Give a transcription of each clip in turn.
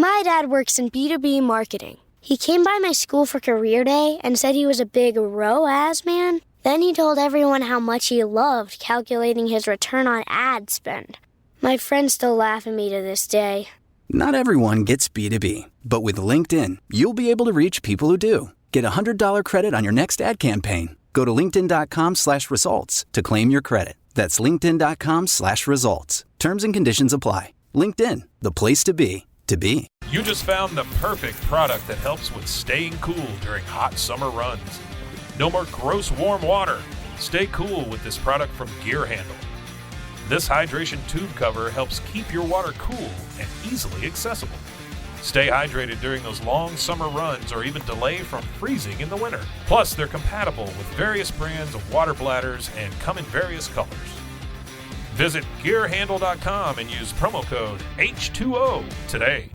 My dad works in B2B marketing. He came by my school for career day and said he was a big ROAS man. Then he told everyone how much he loved calculating his return on ad spend. My friends still laugh at me to this day. Not everyone gets B2B, but with LinkedIn, you'll be able to reach people who do. Get a $100 credit on your next ad campaign. Go to linkedin.com/results to claim your credit. That's linkedin.com/results. Terms and conditions apply. LinkedIn, the place to be, to be. You just found the perfect product that helps with staying cool during hot summer runs. No more gross warm water. Stay cool with this product from Gear Handle. This hydration tube cover helps keep your water cool and easily accessible. Stay hydrated during those long summer runs or even delay from freezing in the winter. Plus, they're compatible with various brands of water bladders and come in various colors. Visit gearhandle.com and use promo code H2O today.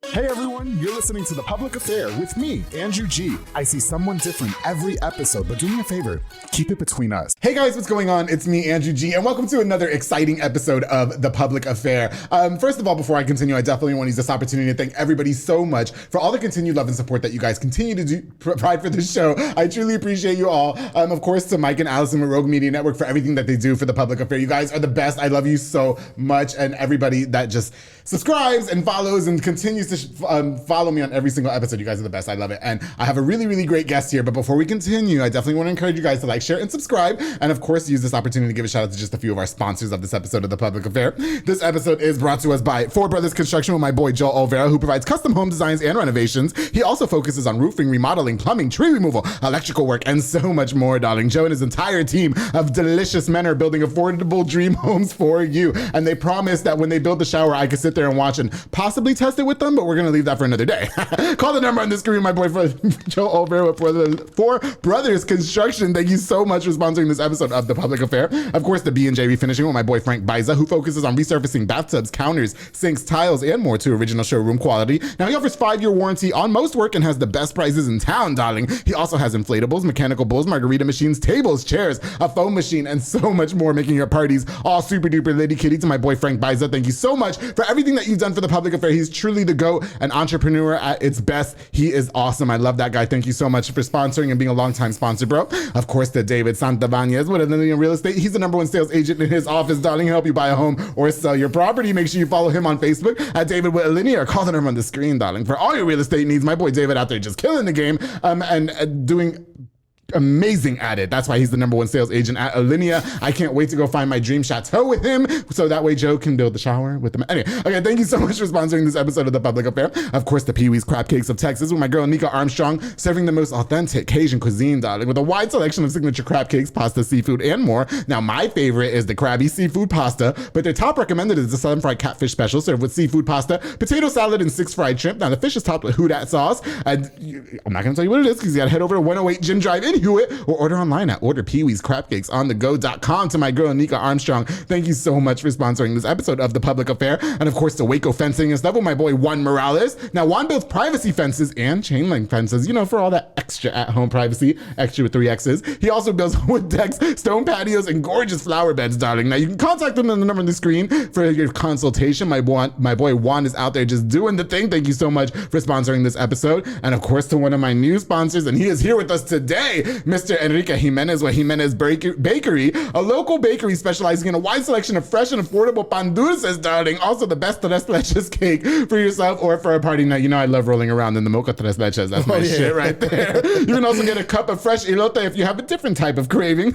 Hey everyone, you're listening to The Public Affair with me, Andrew G. I see someone different every episode, but do me a favor, keep it between us. Hey guys, what's going on? It's me, Andrew G, and welcome to another exciting episode of The Public Affair. First of all, before I continue, I definitely want to use this opportunity to thank everybody so much for all the continued love and support that you guys continue to provide for this show. I truly appreciate you all. Of course, to Mike and Allison with Rogue Media Network for everything that they do for The Public Affair. You guys are the best. I love you so much, and everybody that just subscribes and follows and continues to follow me on every single episode. You guys are the best. I love it. And I have a really, really great guest here. But before we continue, I definitely want to encourage you guys to like, share, and subscribe. And of course, use this opportunity to give a shout out to just a few of our sponsors of this episode of The Public Affair. This episode is brought to us by Four Brothers Construction with my boy Joel Olvera, who provides custom home designs and renovations. He also focuses on roofing, remodeling, plumbing, tree removal, electrical work, and so much more, darling. Joe and his entire team of delicious men are building affordable dream homes for you. And they promise that when they build the shower, I could sit there and watch and possibly test it with them, but we're going to leave that for another day. Call the number on the screen, my boyfriend Joe Olvera with Four Brothers Construction. Thank you so much for sponsoring this episode of The Public Affair. Of course, the B&J Refinishing with my boy Frank Biza, who focuses on resurfacing bathtubs, counters, sinks, tiles, and more to original showroom quality. Now, he offers 5-year warranty on most work and has the best prices in town, darling. He also has inflatables, mechanical bowls, margarita machines, tables, chairs, a foam machine, and so much more, making your parties all super duper lady kitty. To my boy Frank Biza, thank you so much for everything that you've done for The Public Affair. He's truly the GOAT, an entrepreneur at its best. He is awesome. I love that guy. Thank you so much for sponsoring and being a longtime sponsor, bro. Of course, to David Santabanez with Alinea Real Estate. He's the #1 sales agent in his office, darling. He'll help you buy a home or sell your property. Make sure you follow him on Facebook at David with Alinea or call the number on the screen, darling. For all your real estate needs, my boy David out there just killing the game and doing amazing at it. That's why he's the #1 sales agent at Alinea. I can't wait to go find my dream chateau with him so that way Joe can build the shower with him. Anyway, okay, thank you so much for sponsoring this episode of The Public Affair. Of course, the Pee-wee's Crab Cakes of Texas with my girl Nika Armstrong, serving the most authentic Cajun cuisine, darling, with a wide selection of signature crab cakes, pasta, seafood, and more. Now, my favorite is the Krabby Seafood Pasta, but their top recommended is the Southern Fried Catfish Special, served with seafood pasta, potato salad, and 6 fried shrimp. Now, the fish is topped with Houdat sauce, and I'm not going to tell you what it is because you got to head over to 108 Gym Drive in Hewitt or order online at orderpeeweescrabcakesonthego.com. To my girl Nika Armstrong, thank you so much for sponsoring this episode of The Public Affair. And of course, to Waco Fencing and stuff with my boy Juan Morales. Now, Juan builds privacy fences and chain link fences, for all that extra at-home privacy, extra with 3 X's. He also builds wood decks, stone patios, and gorgeous flower beds, darling. Now, you can contact him on the number on the screen for your consultation. My boy Juan is out there just doing the thing. Thank you so much for sponsoring this episode. And of course, to one of my new sponsors, and he is here with us today, Mr. Enrique Jimenez with Jimenez Bakery, a local bakery specializing in a wide selection of fresh and affordable pan dulces, darling. Also, the best tres leches cake for yourself or for a party night. I love rolling around in the mocha tres leches. That's my shit right there. You can also get a cup of fresh elote if you have a different type of craving.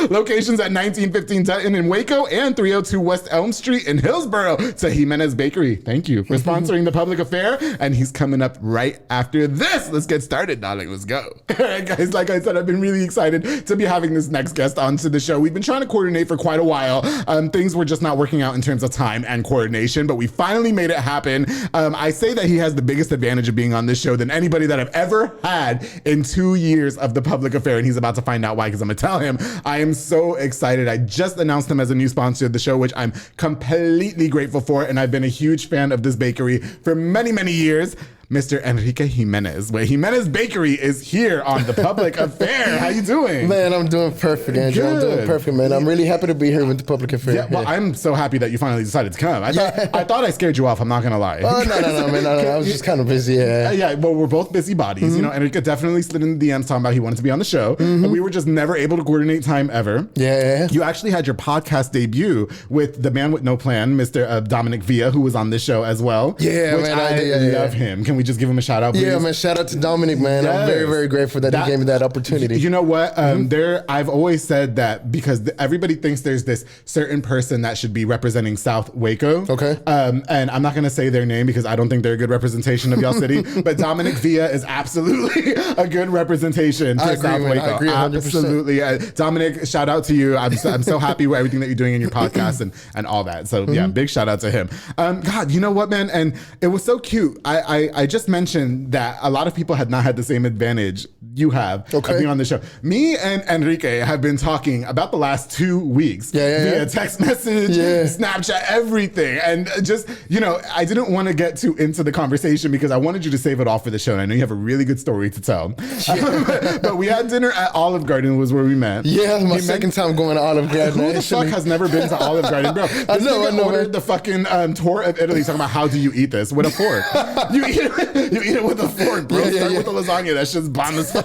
Locations at 1915 Dutton in Waco and 302 West Elm Street in Hillsboro. To Jimenez Bakery, thank you for sponsoring The Public Affair. And he's coming up right after this. Let's get started, darling. Let's go. All right, guys, like I said, I've been really excited to be having this next guest onto the show. We've been trying to coordinate for quite a while. Things were just not working out in terms of time and coordination, but we finally made it happen. I say that he has the biggest advantage of being on this show than anybody that I've ever had in 2 years of The Public Affair, and he's about to find out why, because I'm gonna tell him. I am so excited. I just announced him as a new sponsor of the show, which I'm completely grateful for, and I've been a huge fan of this bakery for many, many years. Mr. Enrique Jimenez. Wait, Jimenez Bakery is here on the Public Affair. How you doing? Man, I'm doing perfect, Andrew. Good. I'm doing perfect, man. I'm really happy to be here with the Public Affair. Yeah, well, I'm so happy that you finally decided to come. I thought I scared you off. I'm not gonna lie. Oh, no, man. No. I was just kind of busy. Yeah. Well, we're both busy bodies. You know, Enrique definitely slid in the DMs talking about he wanted to be on the show, and we were just never able to coordinate time ever. Yeah. You actually had your podcast debut with the man with no plan, Mr. Dominic Villa, who was on this show as well. Yeah, which man. I love him. Can we just give him a shout out, please? Yeah, man. Shout out to Dominic, man. Yes. I'm very, very grateful that he gave me that opportunity. You know what? I've always said that because everybody thinks there's this certain person that should be representing South Waco. Okay. And I'm not going to say their name because I don't think they're a good representation of y'all city. But Dominic Villa is absolutely a good representation for South Waco. I agree 100%. Absolutely. Dominic, shout out to you. I'm so happy with everything that you're doing in your podcast and all that. So yeah, big shout out to him. God, you know what, man? And it was so cute. I just mentioned that a lot of people had not had the same advantage you have of being on the show. Me and Enrique have been talking about the last 2 weeks via text message, Snapchat, everything. And just, I didn't want to get too into the conversation because I wanted you to save it all for the show. And I know you have a really good story to tell. But we had dinner at Olive Garden was where we met. Yeah, my second time going to Olive Garden. Who the fuck has never been to Olive Garden, bro? I know. Ordered the fucking tour of Italy talking about how do you eat this with a fork. you eat it with a fork, bro. Start with the lasagna. That shit's bomb as fuck.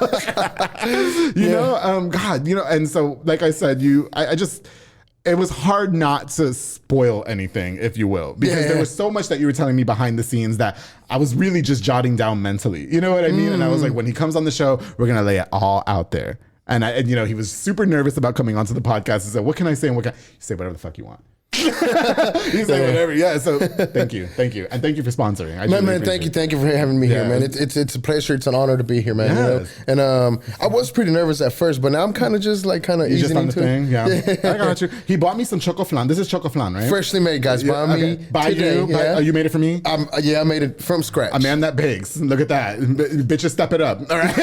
God, and so like I said, it was hard not to spoil anything, if you will, because there was so much that you were telling me behind the scenes that I was really just jotting down mentally. You know what I mean? And I was like, when he comes on the show, we're going to lay it all out there. And he was super nervous about coming onto the podcast. He said, what can I say? And you say whatever the fuck you want. You say whatever. Yeah. So thank you. And thank you for sponsoring. Man, thank you for having me here, man. It's a pleasure. It's an honor to be here, man. Yes. And I was pretty nervous at first, but now I'm kind of just easing into it. Yeah. I got you. He bought me some choco flan. This is choco flan, right? Freshly made, guys. By me. By today, you. Oh, you made it for me? I made it from scratch. A man that bakes. Look at that. Bitches, step it up. All right.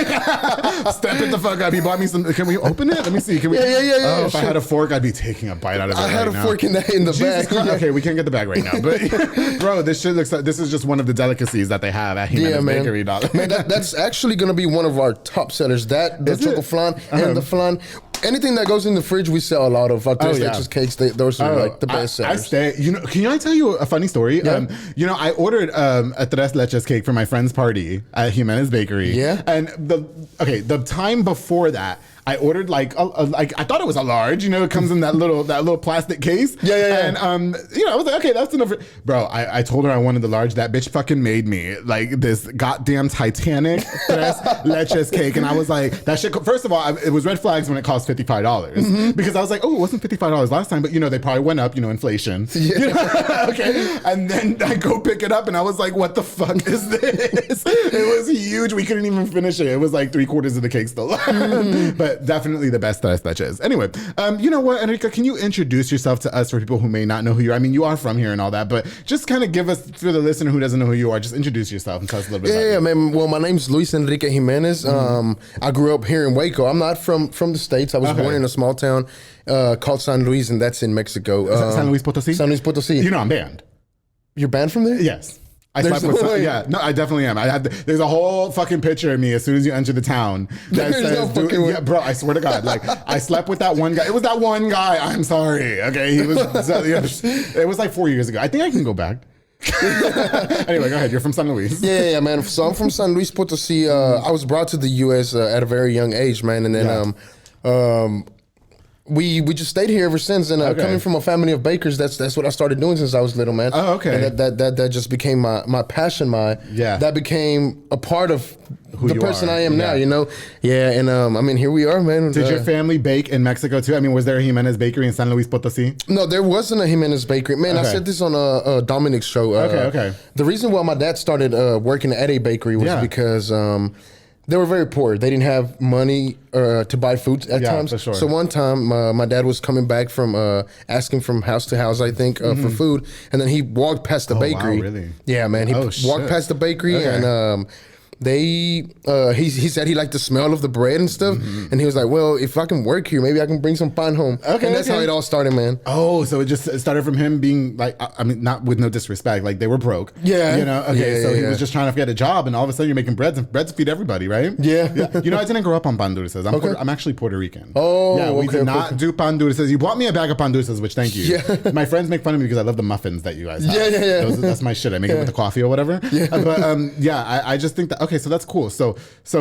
Step it the fuck up. He bought me some. Can we open it? Let me see. Can we? Yeah. Oh, if I had a fork, I'd be taking a bite out of it. I had a fork in the bag. Okay, we can't get the bag right now, but bro, this shit looks like this is just one of the delicacies that they have at Jimenez Bakery. Man, that's actually going to be one of our top sellers. The choco flan and the flan. Anything that goes in the fridge, we sell a lot of. Tres leches cakes, those are like the best sellers. Can I tell you a funny story? Yeah. I ordered a tres leches cake for my friend's party at Jimenez Bakery. Yeah. And the time before that, I ordered I thought it was a large, it comes in that little plastic case. Yeah. And I was like, okay, that's enough. Bro, I told her I wanted the large. That bitch fucking made me this goddamn Titanic tres leches cake, and I was like, that shit. First of all, it was red flags when it cost $55 because I was like, oh, it wasn't $55 last time, but they probably went up, inflation. Yeah. Okay. And then I go pick it up, and I was like, what the fuck is this? It was huge. We couldn't even finish it. It was like 3/4 of the cake still. But definitely the best tres leches. Anyway, you know what, Enrique, can you introduce yourself to us for people who may not know who you are? I mean, you are from here and all that, but just kind of give us, for the listener who doesn't know who you are, just introduce yourself and tell us a little bit about you. Man. Well, my name's Luis Enrique Jimenez. I grew up here in Waco. I'm not from the States. I was born in a small town called San Luis, and that's in Mexico. San Luis Potosí? San Luis Potosí. I'm banned. You're banned from there? Yes. I definitely am. There's a whole fucking picture of me as soon as you enter the town that says, bro, I swear to God, I slept with that one guy. It was that one guy. I'm sorry. Okay. He was, it was like 4 years ago. I think I can go back. Anyway, go ahead. You're from San Luis. Yeah, man. So I'm from San Luis Potosí. I was brought to the U.S. At a very young age, man. And then, we just stayed here ever since, and coming from a family of bakers, that's what I started doing since I was little, man. Oh, okay. And that just became my passion. That became a part of the person I am now. Yeah. And I mean, here we are, man. Did your family bake in Mexico too? I mean, was there a Jimenez Bakery in San Luis Potosí? No, there wasn't a Jimenez Bakery. Man, I said this on a Dominic's show. Okay. The reason why my dad started working at a bakery was because they were very poor. They didn't have money to buy food at times. For sure. So one time, my dad was coming back from asking from house to house, I think, for food. And then he walked past the bakery. Wow, really? Yeah, man. He walked past the bakery and he said he liked the smell of the bread and stuff, and he was like, well, if I can work here, maybe I can bring some fun home. Okay, and that's how it all started, man. Oh, so it started from him being like, I mean, not with no disrespect, like they were broke. Yeah. You know, okay, so he was just trying to get a job, and all of a sudden you're making breads to feed everybody, right? Yeah. You know, I didn't grow up on pan dulces. I'm actually Puerto Rican. Oh, yeah, we did not do pan dulces. You bought me a bag of pan dulces, which thank you. Yeah. My friends make fun of me because I love the muffins that you guys have. Yeah. That's my shit. I make it with the coffee or whatever. Yeah. But I just think that, okay, so that's cool. So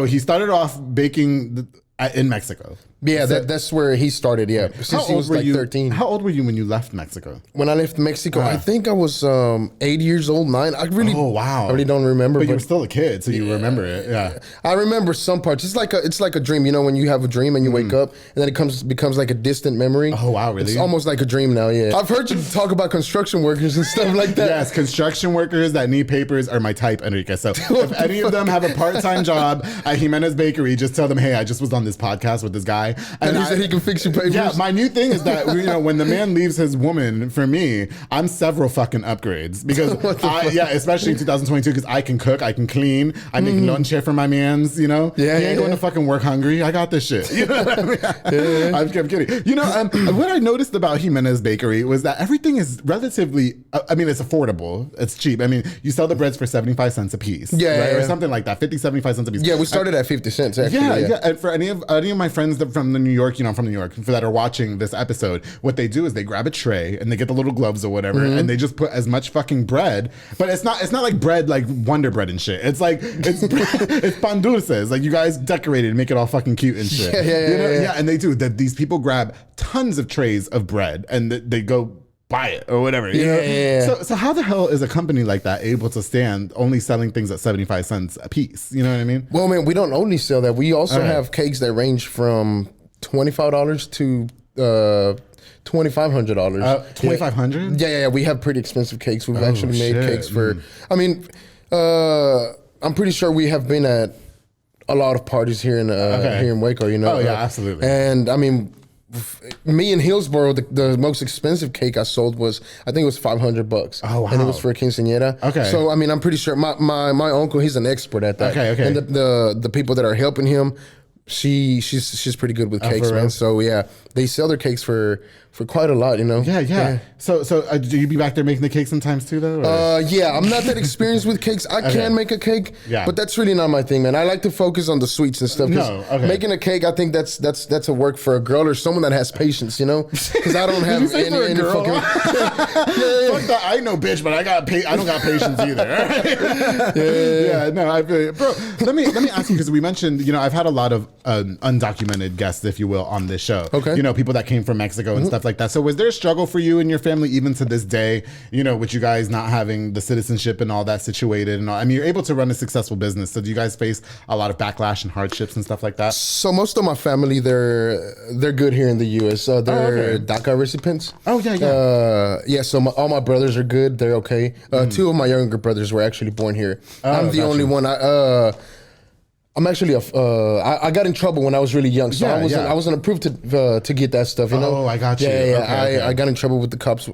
he started off baking in Mexico. Yeah, that's where he started, yeah. Since he was like 13. How old were you when you left Mexico? When I left Mexico, I think I was 8 years old, 9. I really don't remember. But you were still a kid, so you remember it. Yeah. I remember some parts. It's like a dream, you know, when you have a dream and you wake up and then it becomes like a distant memory. Oh, wow, really? It's almost like a dream now, yeah. I've heard you talk about construction workers and stuff like that. Yes, construction workers that need papers are my type, Enrique. So if any of them have a part-time job at Jimenez Bakery, just tell them, hey, I just was on this podcast with this guy. And he said he can fix your papers. Yeah, my new thing is that, you know, when the man leaves his woman for me, I'm several fucking upgrades. Because, especially in 2022, because I can cook, I can clean, I make lunch here for my mans, you know? He ain't going to fucking work hungry. I got this shit. You know what I mean? I'm kidding. You know, what I noticed about Jimenez Bakery was that everything is relatively, I mean, it's affordable. It's cheap. I mean, you sell the breads for 75 cents a piece. Right? Or something like that, 75 cents a piece. Yeah, we started at 50 cents, actually. Yeah. And for any of my friends from New York, you know, from New York, that are watching this episode, what they do is they grab a tray and they get the little gloves or whatever, and they just put as much fucking bread. But it's not like bread like Wonder Bread and shit. It's like it's pan dulces. Like you guys decorate it and make it all fucking cute and shit. Yeah. And they do that. These people grab tons of trays of bread and they go buy it or whatever. You know? So how the hell is a company like that able to stand only selling things at 75 cents a piece? You know what I mean? Well, man, we don't only sell that. We also have cakes that range from $25 to $2,500. $2,500? Yeah. We have pretty expensive cakes. We've actually made cakes for. I mean, I'm pretty sure we have been at a lot of parties here in Waco. You know. Oh yeah, absolutely. And I mean, me in Hillsboro, the most expensive cake I sold was, I think it was $500. Oh wow! And it was for a quinceañera. Okay. So I mean, I'm pretty sure my uncle, he's an expert at that. Okay. And the people that are helping him, she's pretty good with cakes, man. So yeah, they sell their cakes for quite a lot, you know. Yeah. So do you be back there making the cakes sometimes too, though? Yeah, I'm not that experienced with cakes. I can make a cake, but that's really not my thing, man. I like to focus on the sweets and stuff. Making a cake, I think that's a work for a girl or someone that has patience, you know. Because I don't have any fucking. Fuck that, I know, bitch, but I don't got patience either. No, I feel you. Bro. Let me ask you, because we mentioned, you know, I've had a lot of undocumented guests, if you will, on this show. Okay. You know, people that came from Mexico and stuff like that. So was there a struggle for you and your family even to this day, you know, with you guys not having the citizenship and all that situated and all? I mean, you're able to run a successful business. So do you guys face a lot of backlash and hardships and stuff like that? So most of my family, they're good here in the U.S. They're DACA recipients. Oh, yeah. So all my brothers are good. They're okay. 2 of my younger brothers were actually born here. I'm the only one. I'm actually I got in trouble when I was really young, so I wasn't approved to get that stuff, you know. Oh, I got you. I got in trouble with the cops.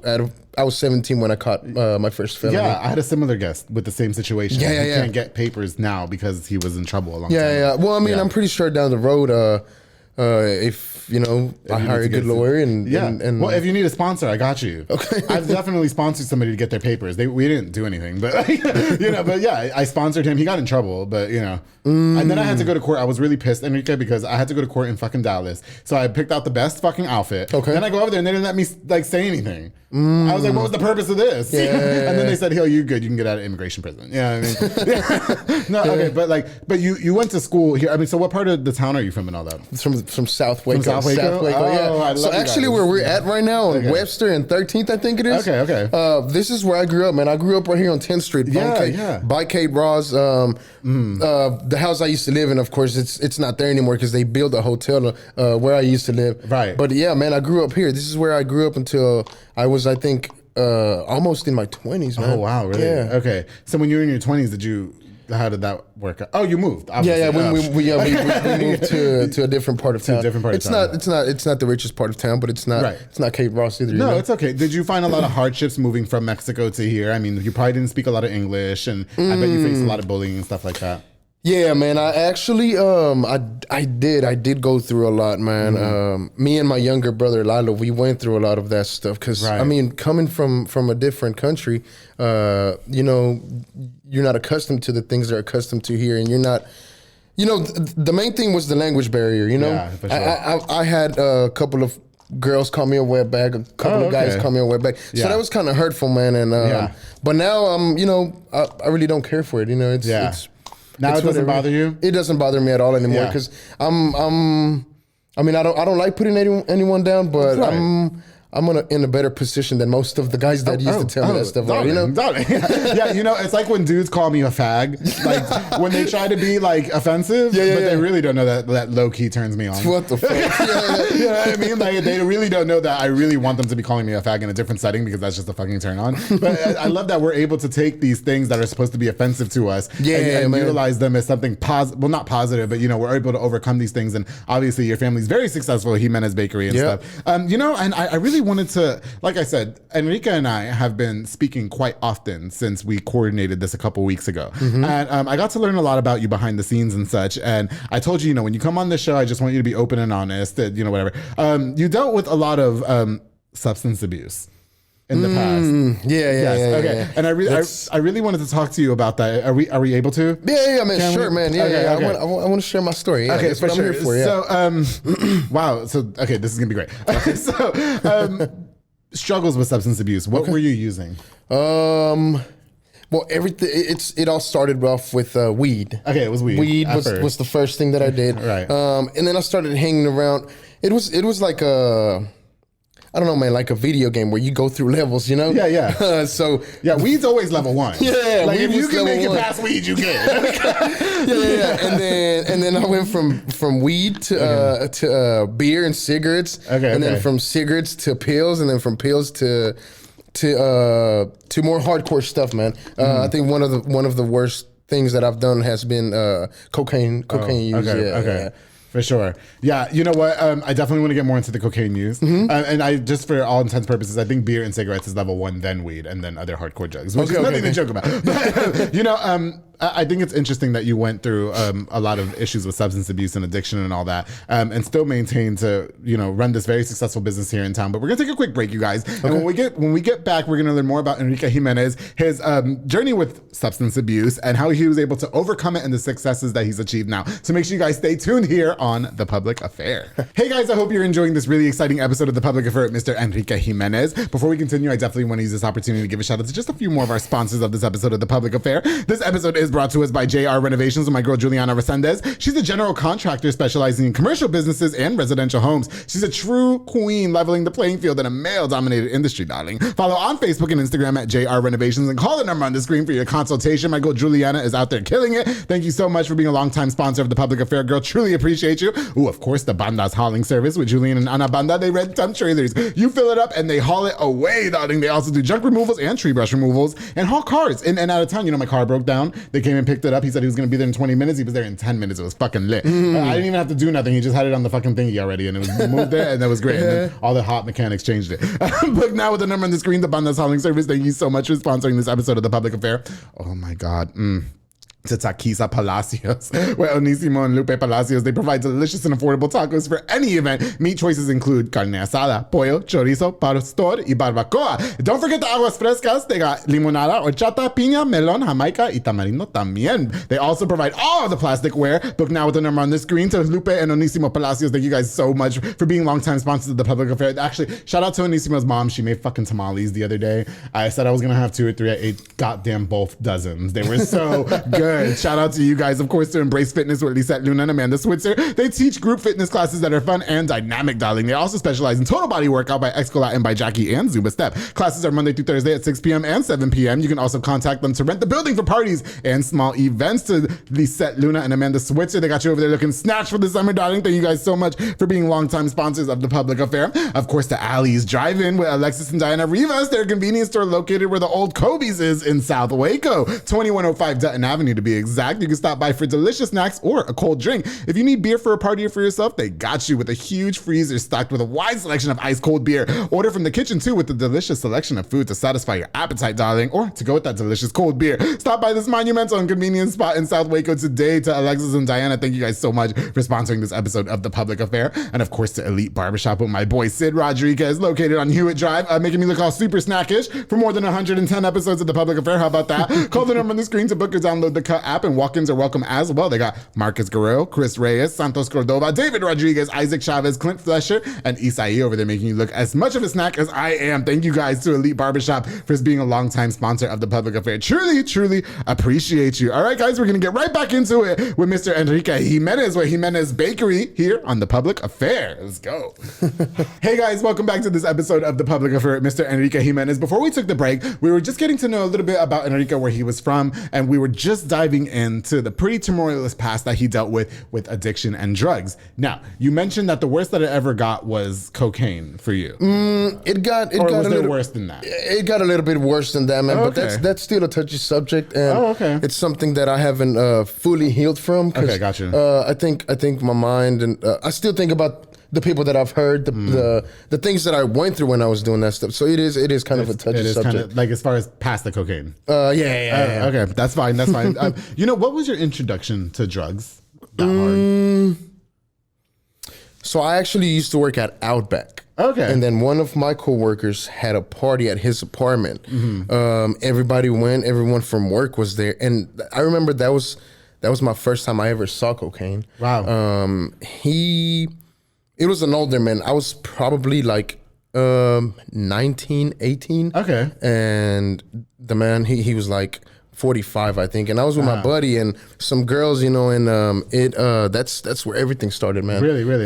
I was 17 when I caught my first felony. Yeah, I had a similar guest with the same situation. He can't get papers now because he was in trouble a long time ago. Well, I mean, I'm pretty sure down the road, if you know, I hire a good lawyer and well, if you need a sponsor, I got you. Okay. I've definitely sponsored somebody to get their papers. We didn't do anything, but you know, but yeah, I sponsored him. He got in trouble, but you know, and then I had to go to court. I was really pissed, Enrique, because I had to go to court in fucking Dallas. So I picked out the best fucking outfit. Okay. Then I go over there and they didn't let me like say anything. I was like, what was the purpose of this? And then they said, "Yo, you good? You can get out of immigration prison." Yeah, you know what I mean, but you went to school here. I mean, so what part of the town are you from and all that? From South Waco. From South Waco, yeah. So actually, where we're at right now on Webster and 13th, I think it is. Okay. This is where I grew up, man. I grew up right here on 10th Street. By Kate Ross. The house I used to live in, of course, it's not there anymore because they built a hotel where I used to live. Right. But yeah, man, I grew up here. This is where I grew up until I was, I think, almost in my 20s, man. Oh, wow, really? Yeah. Okay. So when you were in your 20s, how did that work out? Oh, you moved. Obviously. We moved to a different part of town. It's not the richest part of town, but it's not Kate Ross either. No, it's okay. Did you find a lot of hardships moving from Mexico to here? I mean, you probably didn't speak a lot of English, and I bet you faced a lot of bullying and stuff like that. Yeah, man. I actually, I did go through a lot, man. Me and my younger brother Lalo, we went through a lot of that stuff because I mean, coming from a different country, you know, you're not accustomed to the things they're accustomed to here, and you're not. You know, the main thing was the language barrier. You know, yeah, for sure. I had a couple of girls call me a wetback, a couple of guys call me a wetback. So that was kind of hurtful, man. And but now you know, I really don't care for it. You know, it's now it doesn't bother you? It doesn't bother me at all anymore because I mean, I don't like putting anyone down, but I'm in a better position than most of the guys that used to tell me that stuff. Darling, you know, yeah, you know, it's like when dudes call me a fag, like when they try to be like offensive, but they really don't know that low key turns me on. What the fuck? You know what I mean? Like they really don't know that I really want them to be calling me a fag in a different setting because that's just a fucking turn on. But I love that we're able to take these things that are supposed to be offensive to us and utilize them as something positive. Well, not positive, but you know, we're able to overcome these things. And obviously, your family's very successful at Jimenez Bakery and stuff. You know, and I really wanted to, like I said, Enrique and I have been speaking quite often since we coordinated this a couple weeks ago. And I got to learn a lot about you behind the scenes and such. And I told you, you know, when you come on this show, I just want you to be open and honest, you know, whatever. You dealt with a lot of substance abuse in the past. Okay. And I really wanted to talk to you about that. Are we able to? Yeah, man. Sure, man. Yeah. I want to share my story. Yeah, okay, that's what I'm here for. Yeah. So, wow. So, okay, this is gonna be great. Okay, so, struggles with substance abuse. What were you using? Well, everything. It all started off with weed. Okay, it was weed. Weed was the first thing that I did. Right. And then I started hanging around. It was like I don't know, man, like a video game where you go through levels, you know? Yeah. So weed's always level 1. Yeah, like if you can make it 1. past weed, you can. And then I went from weed to beer and cigarettes. And then from cigarettes to pills, and then from pills to more hardcore stuff, man. I think one of the worst things that I've done has been cocaine use. Okay. For sure. Yeah, you know what? I definitely want to get more into the cocaine use. And I just, for all intents and purposes, I think beer and cigarettes is level 1, then weed, and then other hardcore drugs, which is nothing to joke about. But, you know, I think it's interesting that you went through a lot of issues with substance abuse and addiction and all that, and still maintain to, you know, run this very successful business here in town. But we're gonna take a quick break, you guys. And when we get back, we're gonna learn more about Enrique Jimenez, his journey with substance abuse, and how he was able to overcome it and the successes that he's achieved now. So make sure you guys stay tuned here on The Public Affair. Hey guys, I hope you're enjoying this really exciting episode of The Public Affair with Mr. Enrique Jimenez. Before we continue, I definitely want to use this opportunity to give a shout out to just a few more of our sponsors of this episode of The Public Affair. This episode is brought to us by JR Renovations with my girl Juliana Resendez. She's a general contractor specializing in commercial businesses and residential homes. She's a true queen, leveling the playing field in a male-dominated industry, darling. Follow on Facebook and Instagram at JR Renovations and call the number on the screen for your consultation. My girl Juliana is out there killing it. Thank you so much for being a longtime sponsor of The Public Affair, girl. Truly appreciate you. Ooh, of course, the Banda's hauling service with Julian and Ana Banda. They rent dump trailers. You fill it up and they haul it away, darling. They also do junk removals and tree brush removals and haul cars in and out of town. You know, my car broke down. They came and picked it up. He said he was going to be there in 20 minutes. He was there in 10 minutes. It was fucking lit. I didn't even have to do nothing. He just had it on the fucking thingy already and it was moved there and that was great. And then all the hot mechanics changed it. Book now with the number on the screen, the Banda's hauling service. Thank you so much for sponsoring this episode of The Public Affair. Oh my God. To Taquiza Palacios, where Onisimo and Lupe Palacios, they provide delicious and affordable tacos for any event. Meat choices include carne asada, pollo, chorizo, pastor, y barbacoa. Don't forget the aguas frescas. They got limonada, horchata, piña, melon, jamaica, y tamarindo también. They also provide all of the plasticware. Book now with the number on the screen. To Lupe and Onisimo Palacios, thank you guys so much for being longtime sponsors of The Public Affair. Actually, shout out to Onisimo's mom. She made fucking tamales the other day. I said I was going to have 2 or 3. I ate goddamn both dozens. They were so good. Shout out to you guys, of course, to Embrace Fitness with Lisette Luna and Amanda Switzer. They teach group fitness classes that are fun and dynamic, darling. They also specialize in total body workout by Excolat and by Jackie and Zumba Step. Classes are Monday through Thursday at 6 p.m. and 7 p.m. You can also contact them to rent the building for parties and small events. To Lisette Luna and Amanda Switzer, they got you over there looking snatched for the summer, darling. Thank you guys so much for being longtime sponsors of The Public Affair. Of course, the Alley's Drive-In with Alexis and Diana Rivas, their convenience store located where the old Kobe's is in South Waco. 2105 Dutton Avenue to be be exact. You can stop by for delicious snacks or a cold drink. If you need beer for a party or for yourself, they got you with a huge freezer stocked with a wide selection of ice cold beer. Order from the kitchen too with a delicious selection of food to satisfy your appetite, darling, or to go with that delicious cold beer. Stop by this monumental and convenient spot in South Waco today. To Alexis and Diana, thank you guys so much for sponsoring this episode of The Public Affair. And of course to Elite Barbershop with my boy Sid Rodriguez, located on Hewitt Drive, making me look all super snackish for more than 110 episodes of The Public Affair. How about that? Call the number on the screen to book or download the Cut app, and walk-ins are welcome as well. They got Marcus Guerrero, Chris Reyes, Santos Cordova, David Rodriguez, Isaac Chavez, Clint Flesher, and Isai over there making you look as much of a snack as I am. Thank you guys to Elite Barbershop for being a longtime sponsor of The Public Affair. Truly, truly appreciate you. All right, guys, we're going to get right back into it with Mr. Enrique Jimenez with Jimenez Bakery here on The Public Affair. Let's go. Hey, guys, welcome back to this episode of The Public Affair with Mr. Enrique Jimenez. Before we took the break, we were just getting to know a little bit about Enrique, where he was from, and we were just diving into the pretty tumultuous past that he dealt with addiction and drugs. Now, you mentioned that the worst that it ever got was cocaine for you. It got a little worse than that. It got a little bit worse than that, man. Oh, but that's still a touchy subject, and it's something that I haven't fully healed from. Okay, gotcha. I think my mind, and I still think about the people that I've heard, the things that I went through when I was doing that stuff. So it is kind of a touchy subject. Kind of, like as far as past the cocaine. Yeah. Okay, that's fine. What was your introduction to drugs? That hard? So I actually used to work at Outback. Okay. And then one of my coworkers had a party at his apartment. Everybody went, everyone from work was there. And I remember that was my first time I ever saw cocaine. Wow. It was an older man. I was probably like 19, 18. Okay. And the man, he was like 45, I think. And I was with my buddy and some girls, and that's where everything started, man. Really?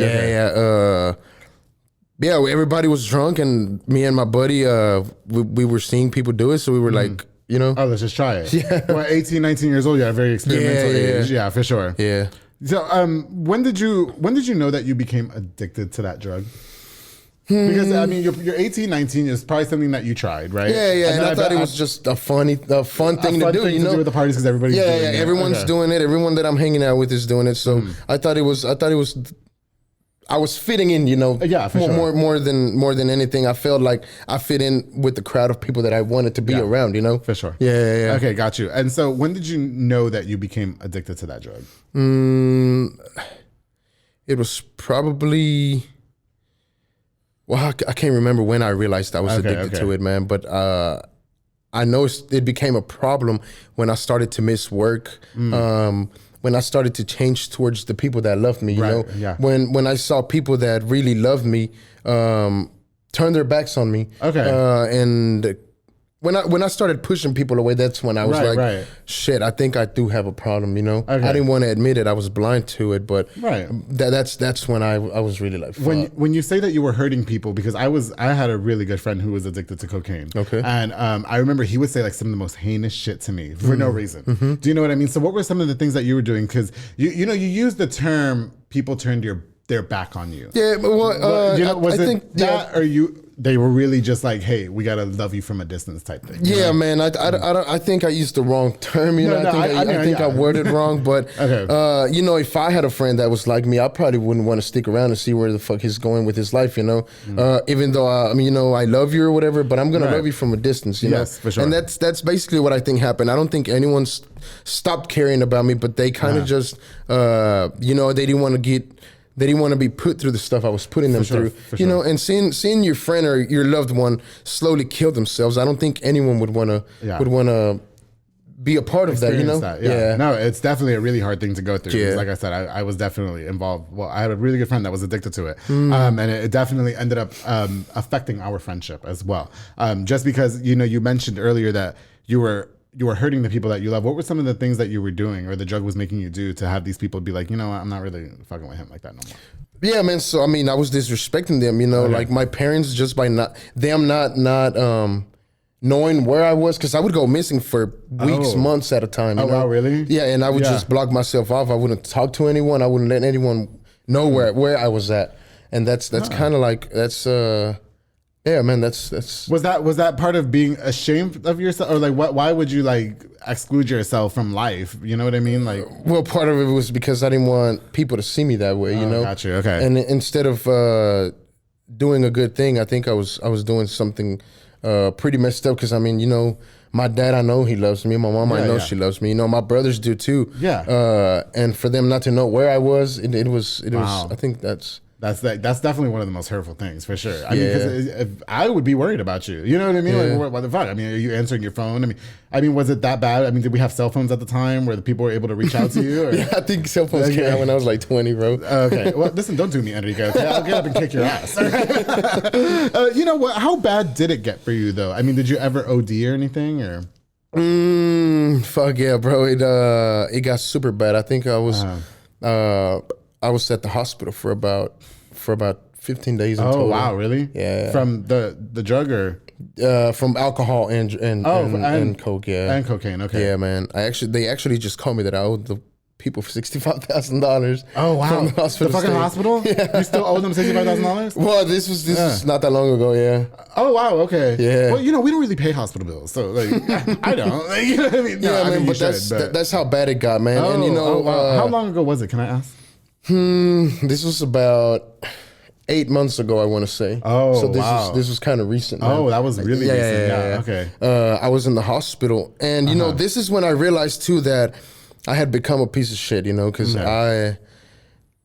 Yeah, everybody was drunk, and me and my buddy, we were seeing people do it, so we were like, oh, let's just try it. Yeah. Well, 18, 19 years old, very experimental age. Yeah, for sure. Yeah. So, when did you know that you became addicted to that drug? Because I mean, you're 18, 19 is probably something that you tried, right? Yeah. And I thought it was just a fun thing to do. To do with the parties because everybody's doing it. Everyone's doing it. Everyone that I'm hanging out with is doing it. So I thought it was. I was fitting in, more than anything. I felt like I fit in with the crowd of people that I wanted to be around, For sure. Yeah. Okay, got you. And so when did you know that you became addicted to that drug? It was probably, I can't remember when I realized I was addicted to it, man. But I know it became a problem when I started to miss work. When I started to change towards the people that loved me, Yeah. When I saw people that really loved me turn their backs on me. Okay. And when I started pushing people away, that's when I was shit, I think I do have a problem, Okay. I didn't want to admit it. I was blind to it, but that's when I was really like, fuck. When you say that you were hurting people, because I had a really good friend who was addicted to cocaine. Okay. And I remember he would say like some of the most heinous shit to me for no reason. Do you know what I mean? So what were some of the things that you were doing? Because you used the term people turned their back on you. Yeah, They were really just like, hey, we gotta love you from a distance type thing. Yeah, man. I think I used the wrong term. I think I worded wrong. But if I had a friend that was like me, I probably wouldn't want to stick around and see where the fuck he's going with his life. Even though I love you or whatever, but I'm gonna love you from a distance. Yes, for sure. And that's basically what I think happened. I don't think anyone stopped caring about me, but they kind of just they didn't want to get. They didn't want to be put through the stuff I was putting them through, and seeing your friend or your loved one slowly kill themselves. I don't think anyone would want to be a part of that, Yeah. No, it's definitely a really hard thing to go through. Yeah. Like I said, I was definitely involved. Well, I had a really good friend that was addicted to it. And it definitely ended up affecting our friendship as well. Just because, you mentioned earlier that you were hurting the people that you love. What were some of the things that you were doing or the drug was making you do to have these people be like, I'm not really fucking with him like that no more? Yeah, man. So, I was disrespecting them, like my parents just by not knowing where I was, because I would go missing for weeks, months at a time. Wow, really? Yeah, and I would just block myself off. I wouldn't talk to anyone. I wouldn't let anyone know where I was at. And that's kind of like, Yeah, man, that's. Was that part of being ashamed of yourself, or like why would you like exclude yourself from life? You know what I mean? Like, well, part of it was because I didn't want people to see me that way. You know, got you. Okay. And instead of doing a good thing, I think I was doing something pretty messed up. Because I mean, you know, my dad, I know he loves me. My mom, I know she loves me. You know, my brothers do too. Yeah. And for them not to know where I was, it was. Wow. I think that's definitely one of the most hurtful things for sure. I mean, because I would be worried about you. You know what I mean? Like, what the fuck? I mean, are you answering your phone? I mean, was it that bad? I mean, did we have cell phones at the time where the people were able to reach out to you? Or? Yeah, I think cell phones came out when I was like 20, bro. Okay. Well, listen, don't do me, Enrique. Okay? I'll get up and kick your ass. You know what? How bad did it get for you though? I mean, did you ever OD or anything or? Fuck yeah, bro. It got super bad. I think I was at the hospital for about 15 days in total. Oh wow, really? Yeah. From the drug or from alcohol and coke, yeah. And cocaine, okay. Yeah, man. They actually just called me that I owed the people for $65,000. Oh wow. From the hospital. The fucking hospital? Yeah. You still owe them $65,000? Well, this was not that long ago, yeah. Oh wow, okay. Yeah. Well, you know, we don't really pay hospital bills, so like I don't. Like, you know what I mean? No, yeah, I man, mean, but that's how bad it got, man. And you know, how long ago was it? Can I ask? This was about 8 months ago, I want to say. Oh, so wow. This was kind of recent. Man. Oh, that was really recent. Yeah. Okay. I was in the hospital, and you know, this is when I realized too that I had become a piece of shit. You know, because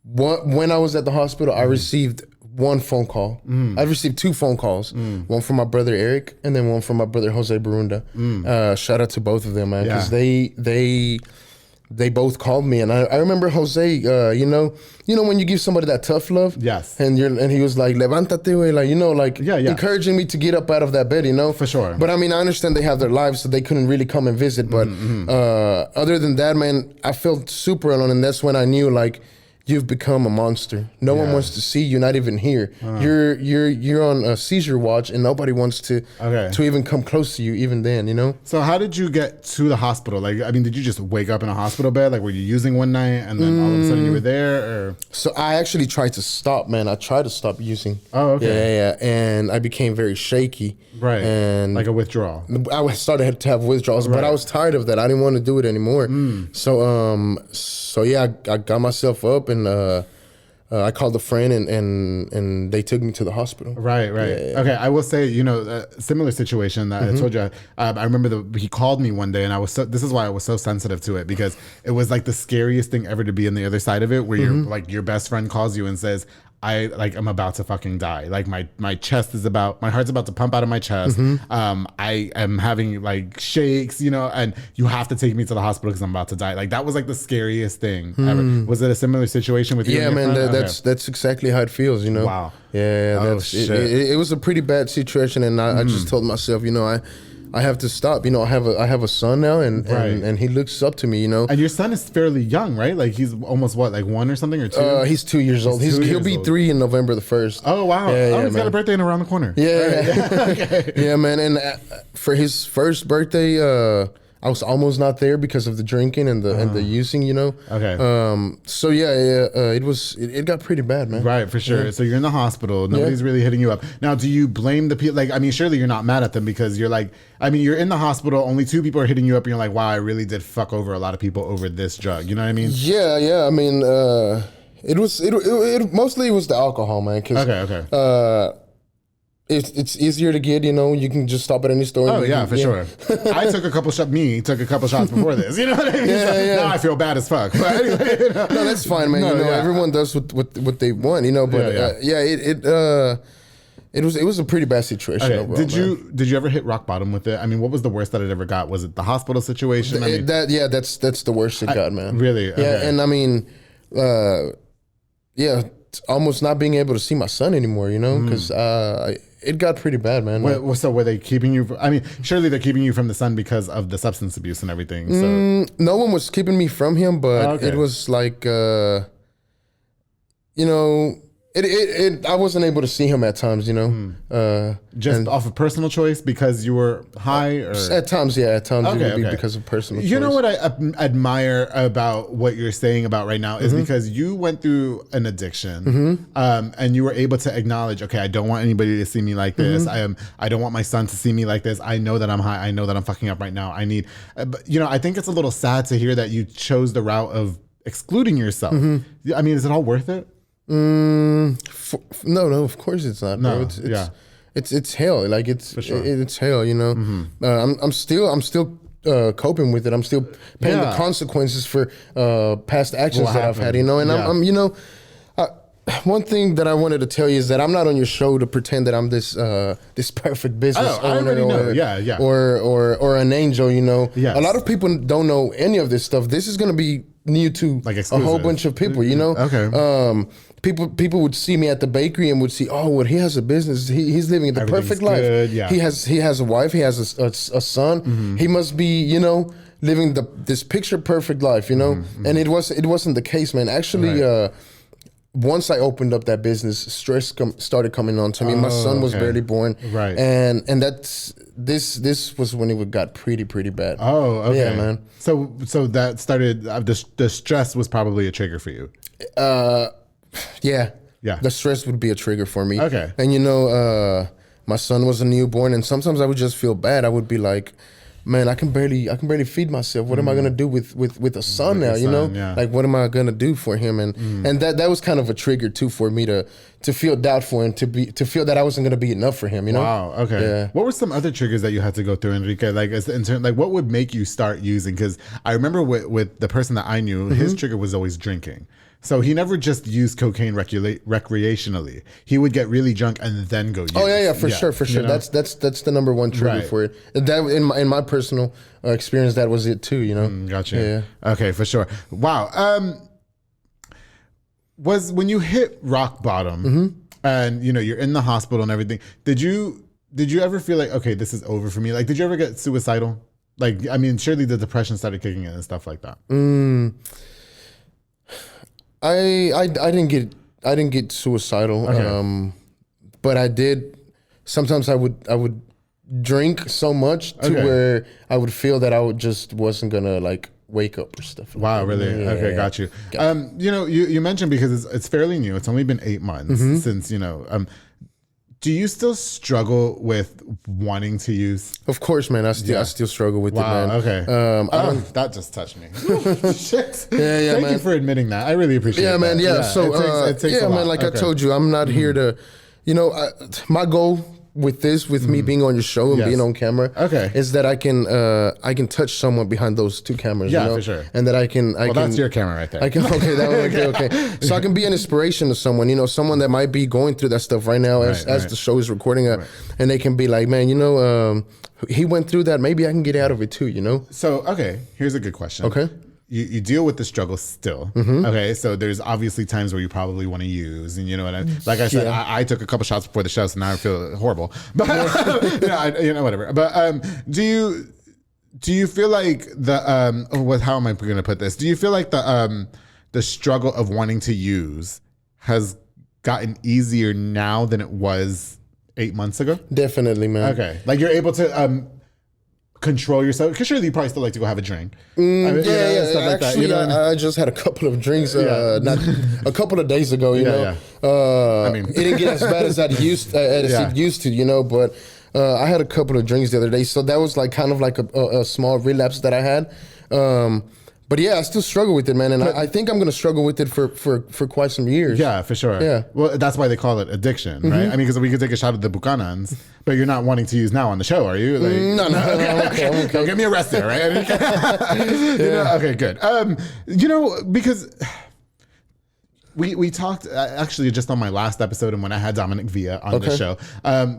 when I was at the hospital, I received one phone call. I received 2 phone calls. One from my brother Eric, and then one from my brother Jose Barunda. Shout out to both of them, man, because they both called me, and I remember Jose. You know when you give somebody that tough love. Yes. And he was like, "Levántate, güey," like, you know, like encouraging me to get up out of that bed. You know, for sure. But I mean, I understand they have their lives, so they couldn't really come and visit. But other than that, man, I felt super alone, and that's when I knew, like, you've become a monster. No one wants to see you, not even here. You're on a seizure watch, and nobody wants to even come close to you, even then, you know? So how did you get to the hospital? Like, I mean, did you just wake up in a hospital bed? Like, were you using one night, and then all of a sudden you were there? Or? So I actually tried to stop, man. I tried to stop using. Oh, okay. Yeah. And I became very shaky. Right. And like a withdrawal. I started to have withdrawals, but I was tired of that. I didn't want to do it anymore. So yeah, I got myself up, and I called a friend, and they took me to the hospital. Right. Yeah. Okay, I will say, you know, a similar situation that I told you. I remember he called me one day, and this is why I was so sensitive to it, because it was like the scariest thing ever to be on the other side of it, where you're like, your best friend calls you and says, I'm about to fucking die. Like my heart's about to pump out of my chest. I am having like shakes, you know, and you have to take me to the hospital because I'm about to die. Like that was like the scariest thing ever. Was it a similar situation with you? Yeah, man, that's exactly how it feels, you know? Wow. Yeah, it was a pretty bad situation, and I just told myself, you know, I have to stop. You know, I have a son now, and he looks up to me, you know. And your son is fairly young, right? Like he's almost what, like 1 or something, or 2? He's 2 years old. He'll be 3 in November the 1st. Oh wow! He's got a birthday around the corner. Yeah. Okay. Yeah, man. And for his first birthday, I was almost not there because of the drinking and the using, you know. Okay. So it got pretty bad, man. Right, for sure. Yeah. So you're in the hospital. Nobody's really hitting you up. Now, do you blame the people? Like, I mean, surely you're not mad at them, because you're like, I mean, you're in the hospital. Only 2 people are hitting you up, and you're like, wow, I really did fuck over a lot of people over this drug. You know what I mean? Yeah. I mean, it mostly was the alcohol, man. Okay. It's easier to get, you know. You can just stop at any store. Oh yeah, for sure. I took a couple shots. Took a couple shots before this. You know what I mean? Yeah. Now I feel bad as fuck. But anyway, you know. No, that's fine, man. Everyone does what they want, you know. But it was a pretty bad situation. Okay. Overall, did you ever hit rock bottom with it? I mean, what was the worst that it ever got? Was it the hospital situation? That's the worst it got, man. Really? Okay. Yeah, and I mean, almost not being able to see my son anymore, you know, because it got pretty bad, man. So were they keeping you? I mean, surely they're keeping you from the son because of the substance abuse and everything. So no one was keeping me from him, but it was like, you know, I wasn't able to see him at times, you know. Just off of personal choice because you were high, or at times, yeah, at times it would be because of personal choice. You know what I admire about what you're saying about right now is because you went through an addiction, and you were able to acknowledge, okay, I don't want anybody to see me like this. I don't want my son to see me like this. I know that I'm high. I know that I'm fucking up right now. I need, you know, I think it's a little sad to hear that you chose the route of excluding yourself. I mean, is it all worth it? No, of course it's not. No, bro. It's hell. Like it's hell. You know, I'm still coping with it. I'm still paying the consequences for past actions that I've had. You know, and I'm you know. One thing that I wanted to tell you is that I'm not on your show to pretend that I'm this perfect business owner or an angel. You know, a lot of people don't know any of this stuff. This is going to be new to a whole bunch of people. You know, people would see me at the bakery and would see, oh, well, he has a business. He's living the perfect life. Good, He has a wife. He has a son. He must be, you know, living this picture perfect life. You know, and it wasn't the case, man. Actually. Once I opened up that business, stress started coming on to me. My son was barely born, and this was when it got pretty bad. Oh, okay, yeah, man. So that started. The stress was probably a trigger for you. Yeah. The stress would be a trigger for me. Okay, and you know, my son was a newborn, and sometimes I would just feel bad. I would be like, man, I can barely feed myself. What am I gonna do with a son now? You know, like what am I gonna do for him? And that was kind of a trigger too for me to feel doubtful and to feel that I wasn't gonna be enough for him. You know? Wow. Okay. Yeah. What were some other triggers that you had to go through, Enrique? Like like what would make you start using? Because I remember with the person that I knew, his trigger was always drinking. So he never just used cocaine recreationally. He would get really drunk and then go use. Oh yeah, for sure. You know? That's the number one trigger for it. That in my personal experience, that was it too. You know. Gotcha. Yeah. Okay, for sure. Wow. Was when you hit rock bottom and you know you're in the hospital and everything. Did you ever feel like, okay, this is over for me? Like, did you ever get suicidal? Like, I mean, surely the depression started kicking in and stuff like that. I didn't get suicidal, but I did. Sometimes I would drink so much to where I would feel that I wasn't gonna like wake up or stuff. Wow, really? Yeah, okay, got you. You know, you mentioned because it's fairly new. It's only been 8 months since, you know. Do you still struggle with wanting to use? Of course, man. I still struggle with it, man. Okay. That just touched me. Shit. Yeah, Thank man. you for admitting that. I really appreciate it. Yeah, man. Yeah. So, it takes a lot. Man. Like I told you, I'm not here to, you know, my goal with me being on your show and being on camera, is that I can touch someone behind those two cameras. Yeah, you know? for sure. And that I can. That's your camera right there. Okay. So I can be an inspiration to someone. You know, someone that might be going through that stuff right now as the show is recording, and they can be like, man, you know, he went through that. Maybe I can get out of it too. You know. So here's a good question. Okay. You deal with the struggle still. Okay, so there's obviously times where you probably want to use, and you know what like I said, I took a couple shots before the show, so now I feel horrible. But you know, whatever. But do you feel like how am I going to put this? Do you feel like the struggle of wanting to use has gotten easier now than it was 8 months ago? Definitely, man. Okay, like you're able to control yourself, because surely you probably still like to go have a drink. Stuff like actually, that, you know? I just had a couple of drinks not a couple of days ago. You know, I mean, it didn't get as bad as it used to. You know, but I had a couple of drinks the other day, so that was like kind of like a small relapse that I had. But yeah, I still struggle with it, man, and I think I'm going to struggle with it for quite some years. Yeah, for sure. Yeah. Well, that's why they call it addiction, right? I mean, because we could take a shot at the Buchanans, but you're not wanting to use now on the show, are you? Like, no. Okay. Don't get me arrested, right? You know, okay, good. You know, because we talked actually just on my last episode and when I had Dominic Villa on the show.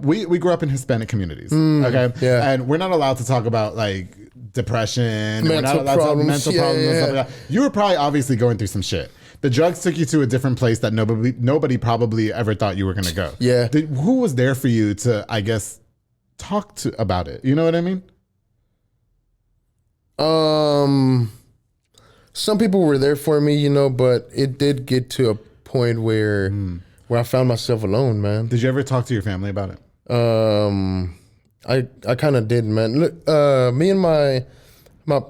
We grew up in Hispanic communities, okay? Yeah. And we're not allowed to talk about like depression, mental problems, and stuff like that. You were probably obviously going through some shit. The drugs took you to a different place that nobody probably ever thought you were going to go. Yeah. Who was there for you to, I guess, talk about it? You know what I mean? Some people were there for me, you know, but it did get to a point where where I found myself alone, man. Did you ever talk to your family about it? I kind of did, man. Look, me and my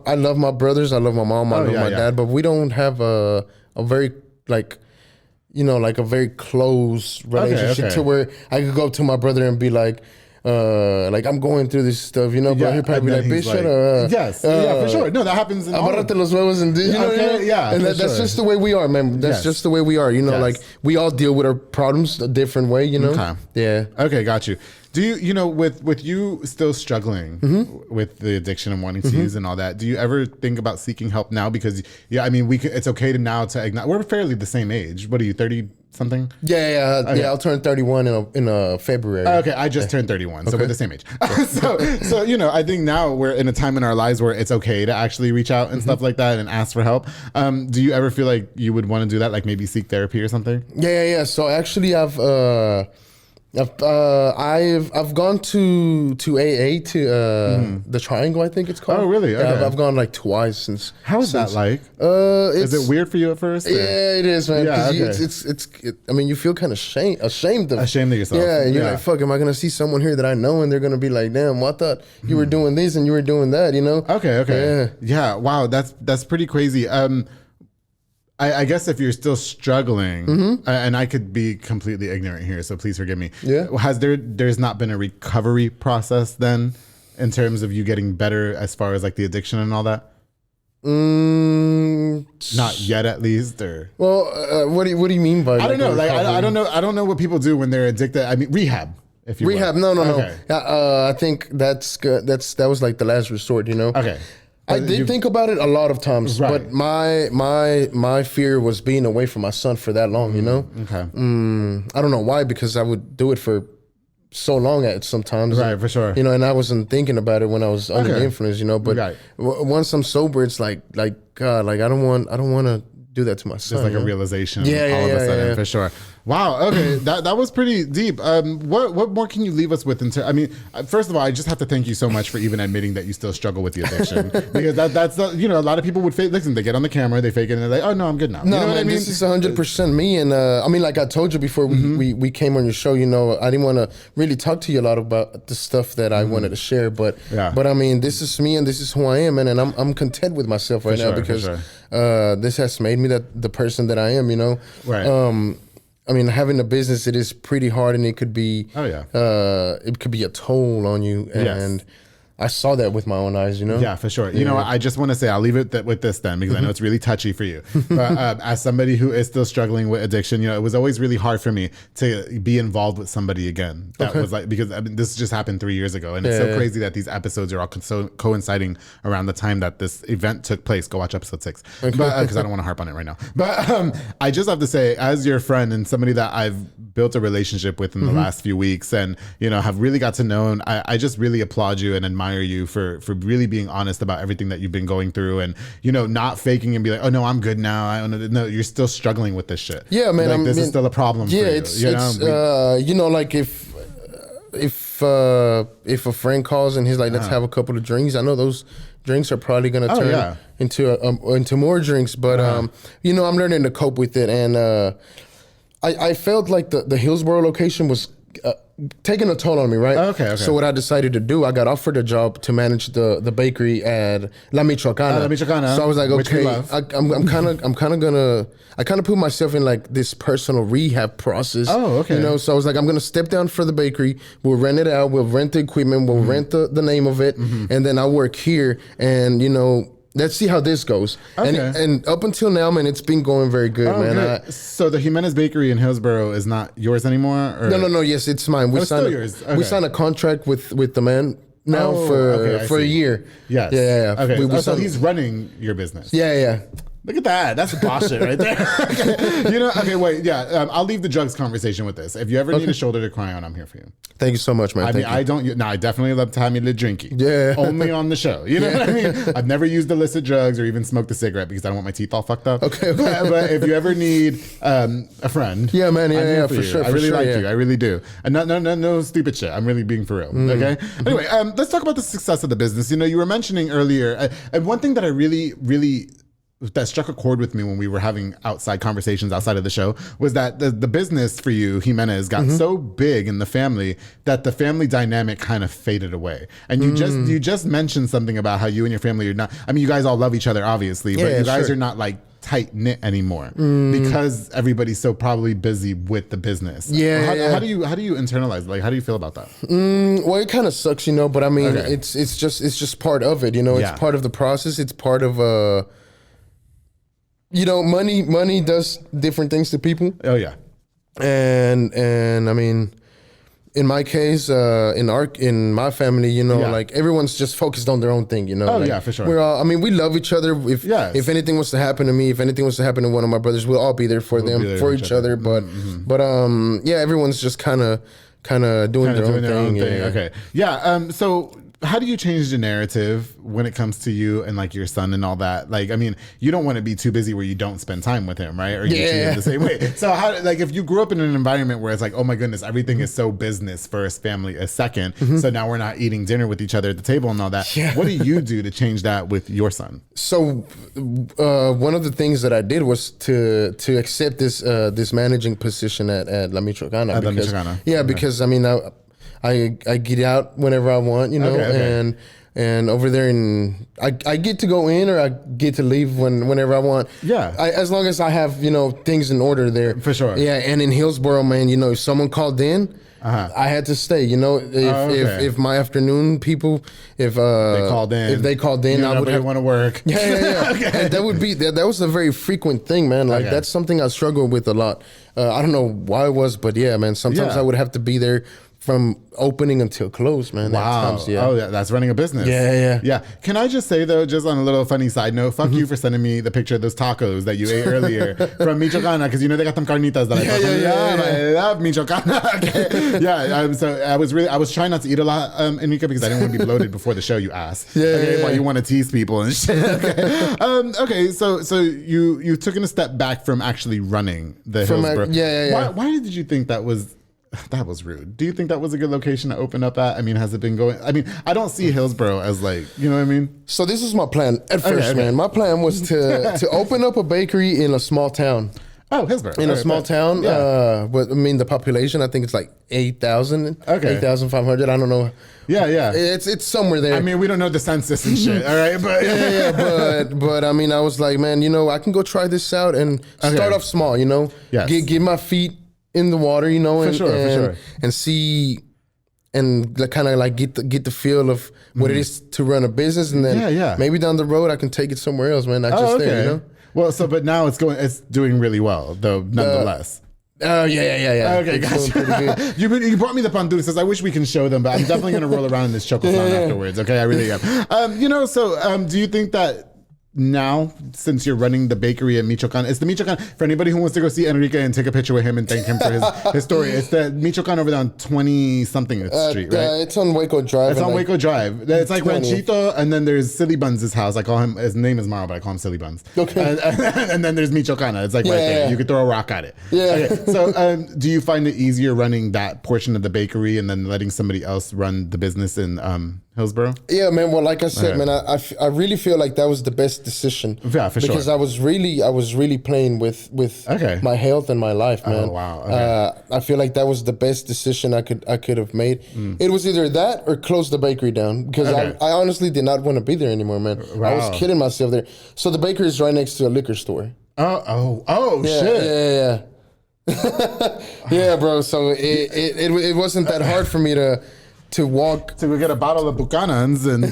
I love my brothers. I love my mom. I love my dad. But we don't have a very like a very close relationship to where I could go up to my brother and be like I'm going through this stuff, but he'll probably be like, bitch, shut up. Yes, for sure. No, that happens in all los huevos and and that's just the way we are, man. That's just the way we are, like we all deal with our problems a different way, Okay. Yeah. Okay, got you. Do you, with you still struggling with the addiction and wanting to use and all that, do you ever think about seeking help now? Because, it's okay to acknowledge, we're fairly the same age. What are you, 30 something? Yeah, okay. I'll turn 31 in February. Okay, I just turned 31, so we're the same age. so I think now we're in a time in our lives where it's okay to actually reach out and stuff like that and ask for help. Do you ever feel like you would want to do that, like maybe seek therapy or something? Yeah. So actually I've gone to AA to the Triangle, I think it's called. Oh, really? Okay. Yeah, I've gone like twice since. How is that like? Is it weird for you at first? Or? Yeah, it is, man. Yeah, okay. You feel kind of ashamed of yourself. Yeah, and you're like, fuck, am I gonna see someone here that I know and they're gonna be like, damn, well, I thought you were doing this and you were doing that, Okay. Yeah. Wow, that's pretty crazy. I guess if you're still struggling, and I could be completely ignorant here, so please forgive me. Yeah. There's not been a recovery process then in terms of you getting better as far as like the addiction and all that? Not yet, at least, or what do you mean by? I don't know. Like I don't know what people do when they're addicted. I mean, rehab. If you rehab, will. No. I think that's good. That was like the last resort. Okay. I did think about it a lot of times, right. But my fear was being away from my son for that long, Okay. I don't know why, because I would do it for so long at sometimes. Right, for sure. And I wasn't thinking about it when I was under the influence, but once I'm sober, it's like God, like I don't want to do that to my son. Just like a realization all of a sudden, for sure. Wow. Okay. that was pretty deep. What more can you leave us with? First of all, I just have to thank you so much for even admitting that you still struggle with the addiction, because that's a lot of people would fake. Listen, they get on the camera, they fake it, and they're like, oh no, I'm good now. No, man, this is 100% me. And like I told you before we came on your show, I didn't want to really talk to you a lot about the stuff that I wanted to share, but this is me and this is who I am, and I'm content with myself right now, because this has made me the person that I am. Right. Having a business, it is pretty hard, and it could be it could be a toll on you, and I saw that with my own eyes, Yeah, for sure. I just want to say, I'll leave it with this then, because I know it's really touchy for you. But as somebody who is still struggling with addiction, it was always really hard for me to be involved with somebody again. That was like, because this just happened 3 years ago. And it's so crazy that these episodes are all coinciding around the time that this event took place. Go watch episode 6. But because I don't want to harp on it right now. But I just have to say, as your friend and somebody that I've built a relationship with in the last few weeks, and, have really got to know, and I just really applaud you and admire you for really being honest about everything that you've been going through, and not faking and be like, oh no, I'm good now. No, you're still struggling with this shit. Yeah, man. Like, this is still a problem for you. It's like if a friend calls and he's like, let's have a couple of drinks, I know those drinks are probably gonna turn into more drinks, but I'm learning to cope with it, and I felt like the Hillsboro location was taking a toll on me, right? Okay. So what I decided to do, I got offered a job to manage the bakery at La Michoacana. La Michoacana. So I was like, okay, I'm kind of put myself in like this personal rehab process. Oh, okay. So I was like, I'm gonna step down for the bakery. We'll rent it out. We'll rent the equipment. We'll rent the name of it, and then I'll work here. And let's see how this goes. Okay. And up until now, man, it's been going very good, man. So the Jimenez Bakery in Hillsboro is not yours ananymore? Or? No. Yes, it's mine. We signed still yours. Okay. We signed a contract with the man now for a year. Yes. Yeah. Okay. So he's running your business. Yeah. Look at that. That's boss shit right there. Okay. Wait. Yeah. I'll leave the drugs conversation with this. If you ever need a shoulder to cry on, I'm here for you. Thank you so much, man. I definitely love to have me a little drinky. Yeah. Only on the show. You know what I mean? I've never used illicit drugs or even smoked a cigarette because I don't want my teeth all fucked up. Okay. But if you ever need a friend. Yeah, man. Yeah, for sure. I really like you. I really do. And no stupid shit. I'm really being for real. Okay. Anyway, let's talk about the success of the business. You were mentioning earlier, and one thing that I really, really that struck a chord with me when we were having outside conversations outside of the show was that the business for you, Jimenez, got so big in the family that the family dynamic kind of faded away. And you just mentioned something about how you and your family are not, I mean, you guys all love each other, obviously, but you guys are not like tight knit anymore because everybody's so probably busy with the business. How do you internalize? Like, how do you feel about that? Well, it kind of sucks, but I mean, it's just part of it. It's part of the process. It's part of money does different things to people. Oh yeah, and I mean, in my case, in my family, like everyone's just focused on their own thing. Oh like, yeah, for sure. We're all. I mean, we love each other. If anything was to happen to me, if anything was to happen to one of my brothers, we'll all be there for them, for each other. But everyone's just kind of doing their own thing. Yeah. Okay. Yeah. So, how do you change the narrative when it comes to you and like your son and all that? Like, I mean, you don't want to be too busy where you don't spend time with him, right? Or you treat him the same way. So how, like, if you grew up in an environment where it's like, oh my goodness, everything is so business first, family a second. So now we're not eating dinner with each other at the table and all that. What do you do to change that with your son? So one of the things that I did was to accept this managing position at La Michoacana. Because I mean, I get out whenever I want, and over there, I get to go in or I get to leave whenever I want. Yeah, as long as I have things in order there. For sure. Yeah, and in Hillsboro, man, if someone called in, I had to stay. If my afternoon people, if they called in, I would want to work. Yeah. Okay. And that was a very frequent thing, man. Like that's something I struggled with a lot. I don't know why it was, but yeah, man. Sometimes I would have to be there from opening until close, man. Wow. Oh, yeah, that's running a business. Yeah. Can I just say, though, just on a little funny side note, fuck you for sending me the picture of those tacos that you ate earlier from Michoacana, because they got them carnitas that I love Michoacana. Okay. Yeah. So I was trying not to eat a lot, Enrique, because I didn't want to be bloated before the show, you ass. While you want to tease people and shit. Okay. So you took a step back from actually running the Hillsboro. Why did you think that was rude? Do you think that was a good location to open up at? I mean, has it been going? I mean, I don't see Hillsboro as like, you know what I mean? So this was my plan at first, man. My plan was to open up a bakery in a small town. Oh, Hillsboro. In a small town. But I mean, the population, I think it's like 8,000, 8,500. I don't know. Yeah. It's somewhere there. I mean, we don't know the census and shit, all right? But but I mean, I was like, man, I can go try this out and start off small, get my feet in the water, for sure. And see and kind of like get the feel of what it is to run a business, and then maybe down the road I can take it somewhere else, man. Not just there, Well, but now it's doing really well, though, nonetheless. Oh, yeah. Okay, gotcha. You brought me the pan dulces. I wish we can show them, but I'm definitely going to roll around in this choco flan afterwards, okay? I really am. Do you think that now, since you're running the bakery at Michoacan, it's the Michoacan, for anybody who wants to go see Enrique and take a picture with him and thank him for his story, it's the Michoacan over there on 20-something street, right? It's on Waco Drive. It's on Waco Drive. It's like 20. Ranchito, and then there's Silly Buns' house. I call him, his name is Maro, but I call him Silly Buns. Okay. And then there's Michoacana. It's like right there. You could throw a rock at it. Yeah. Okay. So do you find it easier running that portion of the bakery and then letting somebody else run the business in Hillsboro? Yeah, man. Well, like I said, man, I really feel like that was the best decision. Yeah, for sure. Because I was really playing with my health and my life, man. Oh, wow. Okay. I feel like that was the best decision I could have made. It was either that or close the bakery down, because I honestly did not want to be there anymore, man. Wow. I was kidding myself there. So the bakery is right next to a liquor store. Shit. Yeah. Yeah, bro. So it wasn't that hard for me to walk to go get a bottle of Buchanan's and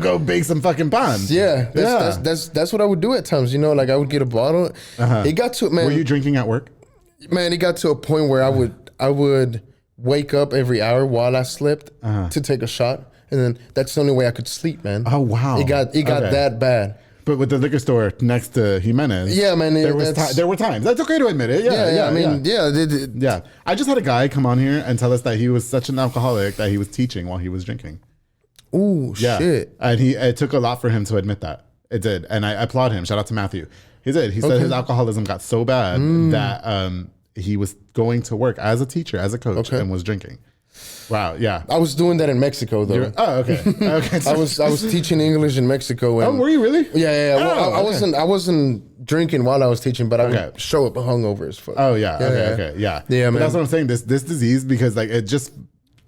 go bake some fucking pans. That's what I would do at times. Like I would get a bottle. It got to, man. Were you drinking at work? Man, it got to a point where I would wake up every hour while I slept to take a shot, and then that's the only way I could sleep, man. Oh wow! It got that bad. But with the liquor store next to Jimenez, man, there were times. That's okay to admit it. Yeah. I just had a guy come on here and tell us that he was such an alcoholic that he was teaching while he was drinking. Ooh, shit! And it took a lot for him to admit that. It did, and I applaud him. Shout out to Matthew. He did. He said his alcoholism got so bad that he was going to work as a teacher, as a coach, and was drinking. Wow, yeah. I was doing that in Mexico though. Okay. I was teaching English in Mexico. And, were you really? Yeah. Well, I wasn't drinking while I was teaching, but I would show up hungover as fuck. Oh yeah. Okay. Yeah. Yeah, man. But that's what I'm saying. This disease, because like it just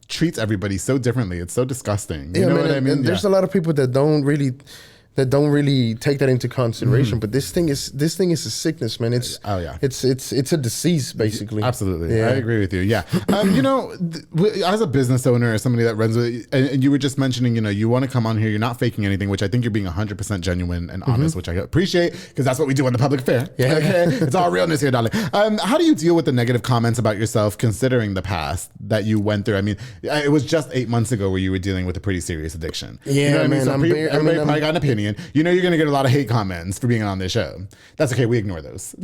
treats everybody so differently. It's so disgusting. You know what I mean? And there's a lot of people that don't really take that into consideration. But this thing is a sickness, man. It's a disease basically. Absolutely. Yeah. I agree with you. Yeah. As a business owner or somebody that runs with, and you were just mentioning, you want to come on here, you're not faking anything, which I think you're being 100% genuine and honest, which I appreciate, because that's what we do on the public affair. Yeah. Okay. It's all realness here, darling. How do you deal with the negative comments about yourself, considering the past that you went through? I mean, it was just 8 months ago where you were dealing with a pretty serious addiction. Yeah, you know what man. I mean? So everybody probably got an opinion. You're going to get a lot of hate comments for being on this show. That's okay. We ignore those.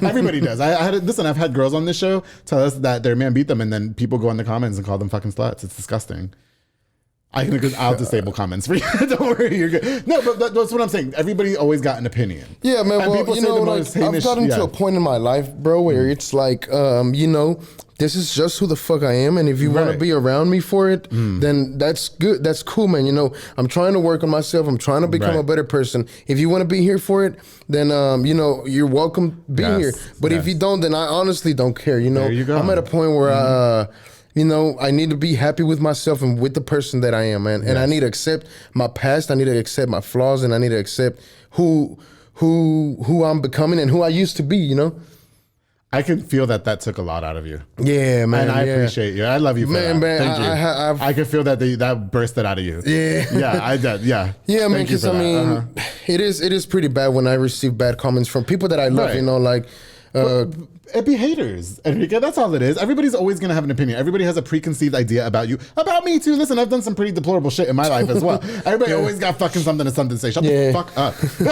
Everybody does. I've had girls on this show tell us that their man beat them, and then people go in the comments and call them fucking sluts. It's disgusting. I'll disable comments for you. Don't worry, you're good. No, but that's what I'm saying. Everybody always got an opinion. Yeah, man. And Well, I've gotten to a point in my life, bro, where it's like, this is just who the fuck I am, and if you want to be around me for it, then that's good. That's cool, man. I'm trying to work on myself. I'm trying to become a better person. If you want to be here for it, then you're welcome being here. But if you don't, then I honestly don't care. There you go. I'm at a point where I need to be happy with myself and with the person that I am, man. And I need to accept my past. I need to accept my flaws, and I need to accept who I'm becoming and who I used to be. I can feel that took a lot out of you. Yeah, man. And I appreciate you. I love you for that. Man, thank you. I can feel that bursted out of you. Yeah. Yeah, I did. Yeah. Yeah, man, because it is pretty bad when I receive bad comments from people that I love, It be haters, Enrique. That's all it is. Everybody's always going to have an opinion. Everybody has a preconceived idea about you. About me, too. Listen, I've done some pretty deplorable shit in my life as well. Everybody always got fucking something to say. Shut the fuck up. So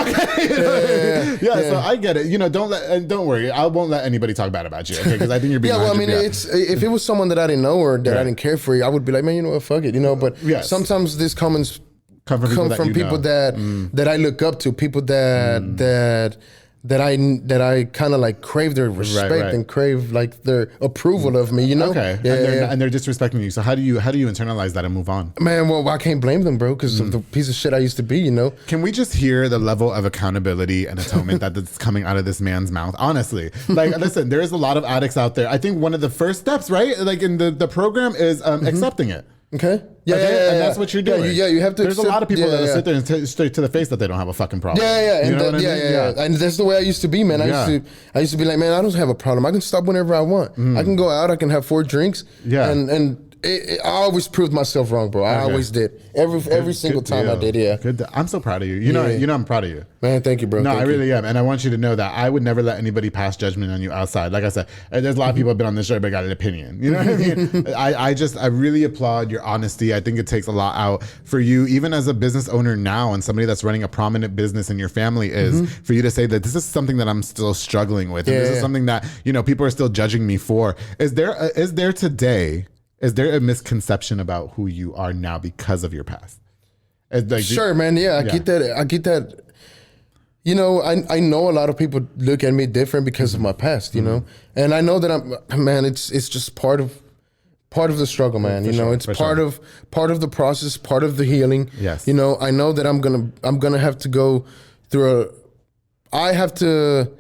I get it. Don't worry. I won't let anybody talk bad about you, okay? Because I think you're being if it was someone that I didn't know or that I didn't care for, I would be like, man, you know what, fuck it. But sometimes these comments come from people that I look up to, people that I kind of like crave their respect and crave like their approval of me, Okay. Yeah, and they're disrespecting you. So how do you internalize that and move on? Man, well, I can't blame them, bro, because of the piece of shit I used to be, Can we just hear the level of accountability and atonement that's coming out of this man's mouth? Honestly, like, listen, there's a lot of addicts out there. I think one of the first steps, right, like in the program, is accepting it. Okay. Yeah, and that's what you're doing. Yeah, you have to. There's a lot of people that sit there and tell straight to the face that they don't have a fucking problem. And that's the way I used to be, man. I used to be like, man, I don't have a problem. I can stop whenever I want. I can go out. I can have 4 drinks. Yeah. And I always proved myself wrong, bro. I always did. Every single time I did. Yeah. Good. I'm so proud of you. You know, I'm proud of you. Man, thank you, bro. No, I really am. And I want you to know that I would never let anybody pass judgment on you outside. Like I said, there's a lot of people have been on this show but got an opinion. You know what I mean? I really applaud your honesty. I think it takes a lot out for you, even as a business owner now and somebody that's running a prominent business in your family, is for you to say that this is something that I'm still struggling with. And this is something that, people are still judging me for. Is there a misconception about who you are now because of your past? Sure, man. Yeah, I get that. I know a lot of people look at me different because of my past, and I know that it's just part of the struggle, man. It's part of the process, part of the healing. Yes. I know that I'm gonna have to go through I have to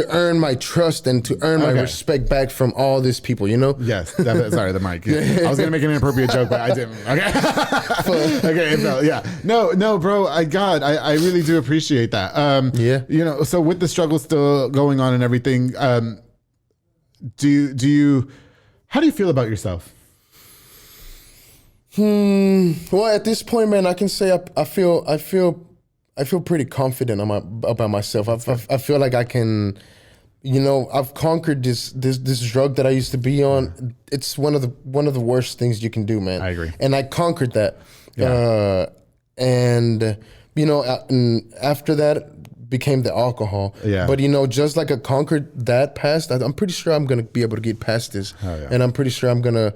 earn my trust and to earn my respect back from all these people, Yes. Sorry, the mic. I was going to make an inappropriate joke, but I didn't. Okay. Okay. Yeah. No, bro. I really do appreciate that. So with the struggle still going on and everything, how do you feel about yourself? Well, at this point, man, I can say I feel pretty confident about myself. I feel like I can, I've conquered this drug that I used to be on. It's one of the worst things you can do, man. I agree. And I conquered that. Yeah. And after that became the alcohol. Yeah. But just like I conquered that past, I'm pretty sure I'm gonna be able to get past this. Oh, yeah. And I'm pretty sure I'm gonna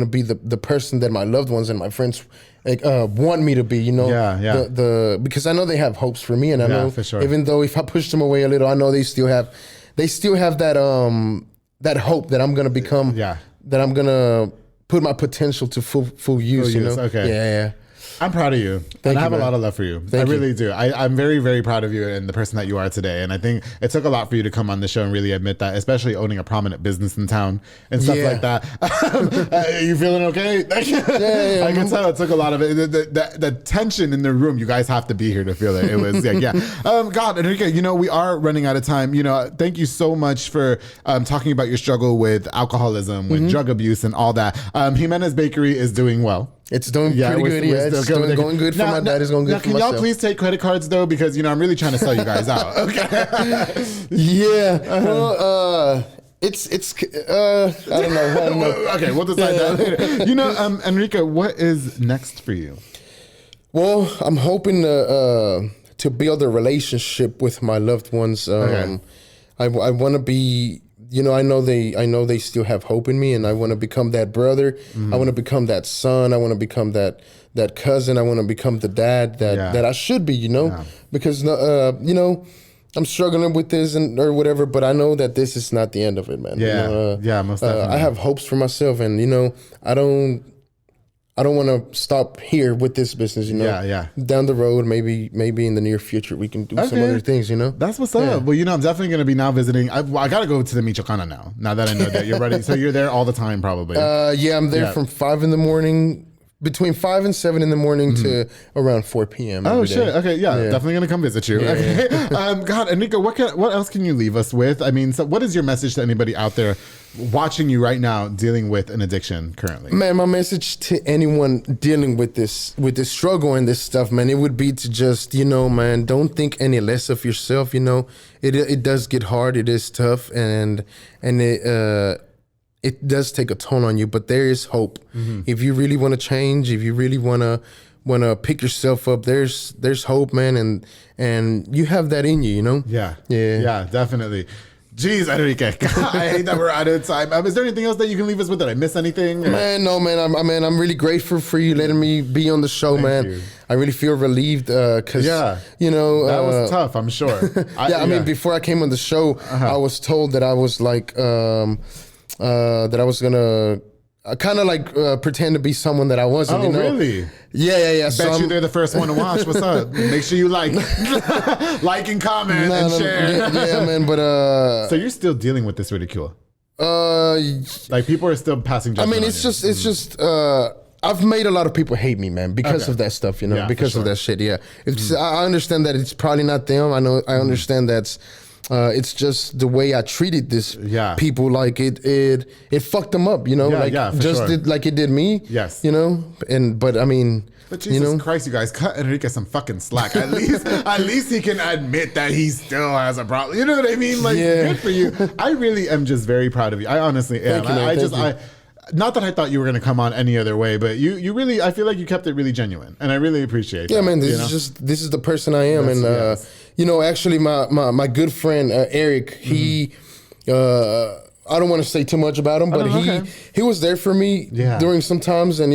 be the person that my loved ones and my friends want me to be, because I know they have hopes for me, and I know for sure. Even though if I push them away a little, I know they still have that hope that I'm gonna become I'm gonna put my potential to full use. You know. Okay. Yeah. I'm proud of you. And I have a lot of love for you. I really do. I'm very, very proud of you and the person that you are today. And I think it took a lot for you to come on the show and really admit that, especially owning a prominent business in town and stuff like that. You feeling okay? I can tell it took a lot of it. The tension in the room, you guys have to be here to feel it. It was, God, Enrique, we are running out of time. Thank you so much for talking about your struggle with alcoholism, with drug abuse and all that. Jimenez Bakery is doing well. It's doing pretty good. It's going good for my dad. It's going good for myself. Can y'all please take credit cards though? Because I'm really trying to sell you guys out. Okay. Well, it's I don't know. Okay, we'll decide that later. Enrique, what is next for you? Well, I'm hoping to build a relationship with my loved ones. I want to be. I know they still have hope in me, and I want to become that brother. I want to become that son. I want to become that cousin. I want to become the dad that I should be. Because I'm struggling with this or whatever, but I know that this is not the end of it, man. Most definitely. I have hopes for myself, and I don't want to stop here with this business, Down the road, maybe in the near future, we can do some other things, That's what's up. Well, I'm definitely going to be now visiting. I got to go to the Michoacana now that I know that you're ready. So you're there all the time, probably. I'm there from 5 in the morning. Between 5 and 7 in the morning to around 4 p.m. Oh, shit. Okay, definitely gonna come visit you. Okay. God, Enrique, what else can you leave us with? I mean, so what is your message to anybody out there watching you right now dealing with an addiction currently? Man, my message to anyone dealing with this struggle and this stuff, man, it would be to just, man, don't think any less of yourself. It does get hard. It is tough, and it does take a toll on you, but there is hope. If you really want to change, if you really want to pick yourself up, there's hope, man, and you have that in you, Yeah, definitely. Jeez, Enrique, God, I hate that we're out of time. Is there anything else that you can leave us with? Did I miss anything? Or? Man, no, man. I'm really grateful for you letting me be on the show, man. Thank you. I really feel relieved because that was tough. I'm sure. I mean, before I came on the show, I was told that I was like. That I was gonna kind of like pretend to be someone that I wasn't. Oh, really? Yeah. Bet you they're the first one to watch. What's up? Make sure you like and comment and share. Yeah, man. But so you're still dealing with this ridicule? Like people are still passing judgment. I mean, it's just. I've made a lot of people hate me, man, because of that stuff. Because of that shit. Yeah, I understand that it's probably not them. I understand that's. It's just the way I treated this people, like it fucked them up, like it did me. Yes. But I mean, but Jesus Christ, you guys, cut Enrique some fucking slack. At least he can admit that he still has a problem. You know what I mean? Like, good for you. I really am just very proud of you. I honestly am. Thank you. Not that I thought you were going to come on any other way, but you really, I feel like you kept it really genuine, and I really appreciate that. Yeah, man, this is the person I am, actually my good friend Eric, he I don't want to say too much about him, but he was there for me during some times, and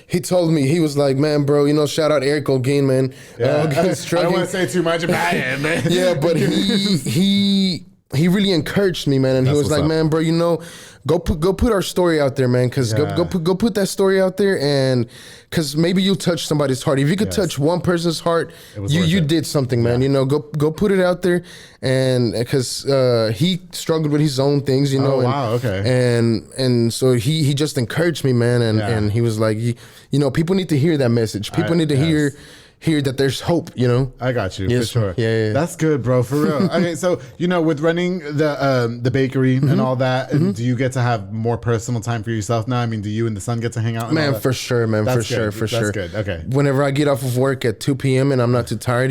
he told me, he was like, man, bro, shout out Eric Olguin, man. I don't want to say too much about him, man. Yeah, but he really encouraged me, man, and he was like, man, bro, go put our story out there, man, because go put that story out there, and because maybe you'll touch somebody's heart. If you could touch one person's heart, you did something, man. Go put it out there, and because he struggled with his own things, and so he just encouraged me, man, and he was like, people need to hear that message. People need to hear that there's hope, I got you, for sure. Yeah. That's good, bro, for real. Okay, so, with running the bakery and all that, do you get to have more personal time for yourself now? I mean, do you and the son get to hang out? Man, for sure, man. For sure. That's good, okay. Whenever I get off of work at 2 p.m. and I'm not too tired,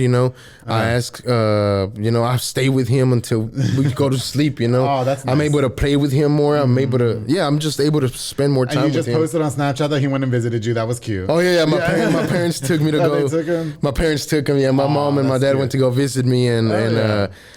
I ask, I stay with him until we go to sleep, Oh, that's nice. I'm able to play with him more. I'm able to, I'm just able to spend more time with him. And you just posted on Snapchat that he went and visited you. That was cute. Oh, yeah. My parents took me to go. him? My parents took him. Yeah, my mom and my dad went to go visit me, and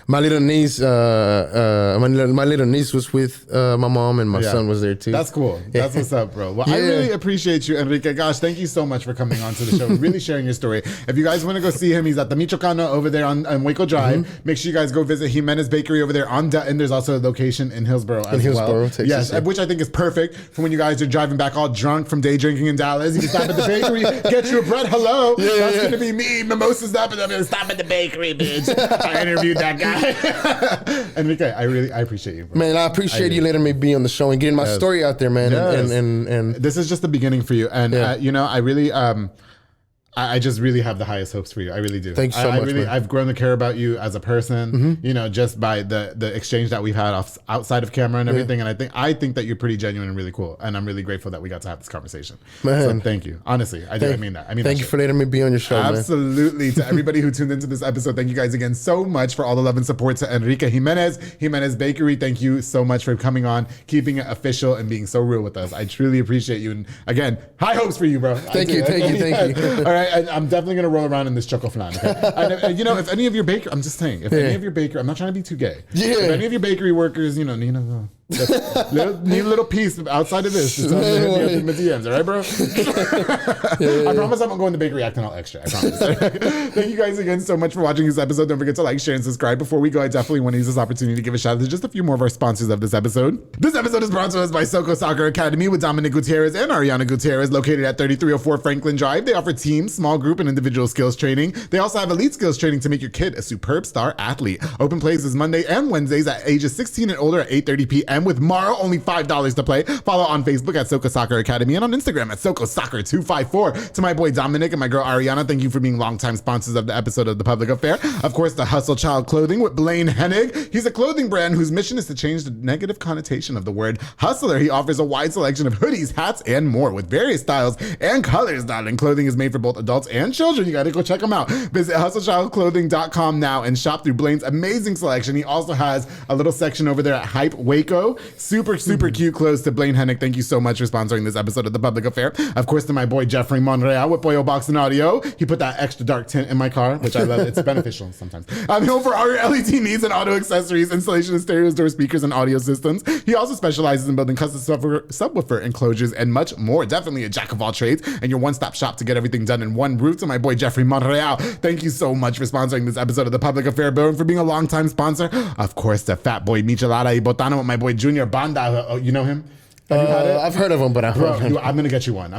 my little niece, my little niece was with my mom, and my son was there too. That's cool. That's what's up, bro. Well, I really appreciate you, Enrique. Gosh, thank you so much for coming on to the show and really sharing your story. If you guys want to go see him, he's at the Michoacano over there on Waco Drive. Make sure you guys go visit Jimenez Bakery over there on Dutton. There's also a location in Hillsboro as well. Texas. Yes, which I think is perfect for when you guys are driving back all drunk from day drinking in Dallas. You can stop at the bakery, get you a bread. Hello. That's going to be me. Mimosas up, and I'm going to stop at the bakery, bitch. I interviewed that guy. Enrique, I appreciate you, bro. Man, I appreciate you letting me be on the show and getting my story out there, man. Yes. And this is just the beginning for you. And, I really... I just really have the highest hopes for you. I really do. Thanks so much. Man. I've grown to care about you as a person, just by the exchange that we've had outside of camera and everything. And I think that you're pretty genuine and really cool. And I'm really grateful that we got to have this conversation. Man. So thank you. Honestly, I mean that. Thank you for letting me be on your show, Absolutely. Man. To everybody who tuned into this episode, thank you guys again so much for all the love and support to Enrique Jimenez Bakery. Thank you so much for coming on, keeping it official, and being so real with us. I truly appreciate you. And again, high hopes for you, bro. Thank you. All right. I'm definitely going to roll around in this choco flan. Okay? And if any of your bakery, I'm just saying, any of your bakery, I'm not trying to be too gay. Yeah. If any of your bakery workers, need a little piece outside of this, just tell me to hit me DMs, all right, bro? I promise I won't go in the bakery acting all extra. I promise. Thank you guys again so much for watching this episode. Don't forget to like, share, and subscribe. Before we go, I definitely want to use this opportunity to give a shout out to just a few more of our sponsors of this episode. This episode is brought to us by Soco Soccer Academy with Dominic Gutierrez and Ariana Gutierrez, located at 3304 Franklin Drive. They offer team, small group, and individual skills training. They also have elite skills training to make your kid a superb star athlete. Open plays is Monday and Wednesdays at ages 16 and older at 8:30 p.m. with Mara only $5 to play. Follow on Facebook at Soco Soccer Academy and on Instagram at Soco Soccer 254. To my boy Dominic and my girl Ariana, thank you for being longtime sponsors of the episode of The Public Affair. Of course, the Hustle Child Clothing with Blaine Hennig. He's a clothing brand whose mission is to change the negative connotation of the word hustler. He offers a wide selection of hoodies, hats, and more with various styles and colors. Darling, clothing is made for both adults and children. You gotta go check them out. Visit hustlechildclothing.com now and shop through Blaine's amazing selection. He also has a little section over there at Hype Waco. Super cute clothes to Blaine Hennig. Thank you so much for sponsoring this episode of The Public Affair. Of course, to my boy Jeffrey Monreal with Pollo Box and Audio. He put that extra dark tint in my car, which I love. It's beneficial sometimes. I'm home for all your LED needs and auto accessories, installation of stereos, door speakers, and audio systems. He also specializes in building custom subwoofer enclosures and much more. Definitely a jack of all trades and your one-stop shop to get everything done in one roof. To my boy Jeffrey Monreal, thank you so much for sponsoring this episode of The Public Affair, bro, and for being a longtime sponsor. Of course, the Fat Boy Michelada y Botana with my boy Junior Banda. Oh, you know him? Have you had it? I've heard of them, but I'm going to get you one.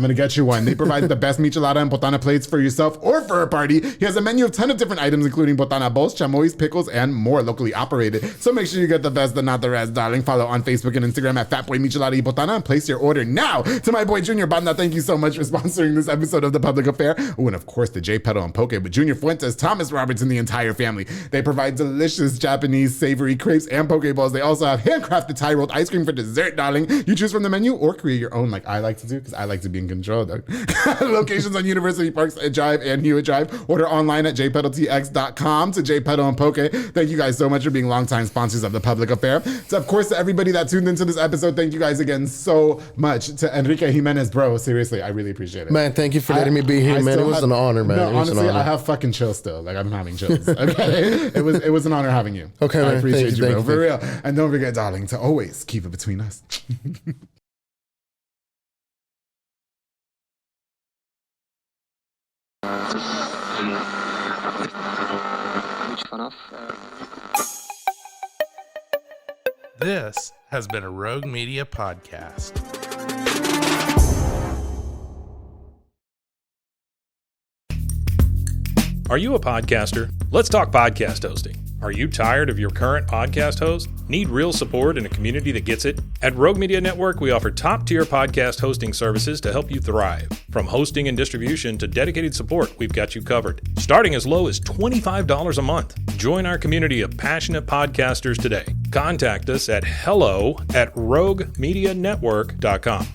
They provide the best michelada and botana plates for yourself or for a party. He has a menu of 10 of different items, including botana bowls, chamois, pickles, and more, locally operated. So make sure you get the best and not the rest, darling. Follow on Facebook and Instagram at Fatboy Michelada y Botana and place your order now. To my boy Junior Banda, thank you so much for sponsoring this episode of The Public Affair. Oh, and of course, the J Pedal and Poke with Junior Fuentes, Thomas Roberts, and the entire family. They provide delicious Japanese savory crepes and poke bowls. They also have handcrafted Thai rolled ice cream for dessert, darling. You choose from the menu or create your own, like I like to do, because I like to be in control. Locations on University Park Drive and Hewitt Drive. Order online at jpedaltx.com. To J Pedal and Poke, thank you guys so much for being longtime sponsors of The Public Affair. So, of course, to everybody that tuned into this episode, thank you guys again so much. To Enrique Jimenez, bro, seriously, I really appreciate it. Man, thank you for letting me be here, man. It was an honor, man. No, honestly, I have fucking chills still. Like, I'm having chills. Okay? It was an honor having you. Okay, man. I appreciate you, bro. For real. And don't forget, darling, to always keep it between us. This has been a Rogue Media podcast. Are you a podcaster? Let's talk podcast hosting. Are you tired of your current podcast host? Need real support in a community that gets it? At Rogue Media Network, we offer top-tier podcast hosting services to help you thrive. From hosting and distribution to dedicated support, we've got you covered. Starting as low as $25 a month. Join our community of passionate podcasters today. Contact us at hello@roguemedianetwork.com.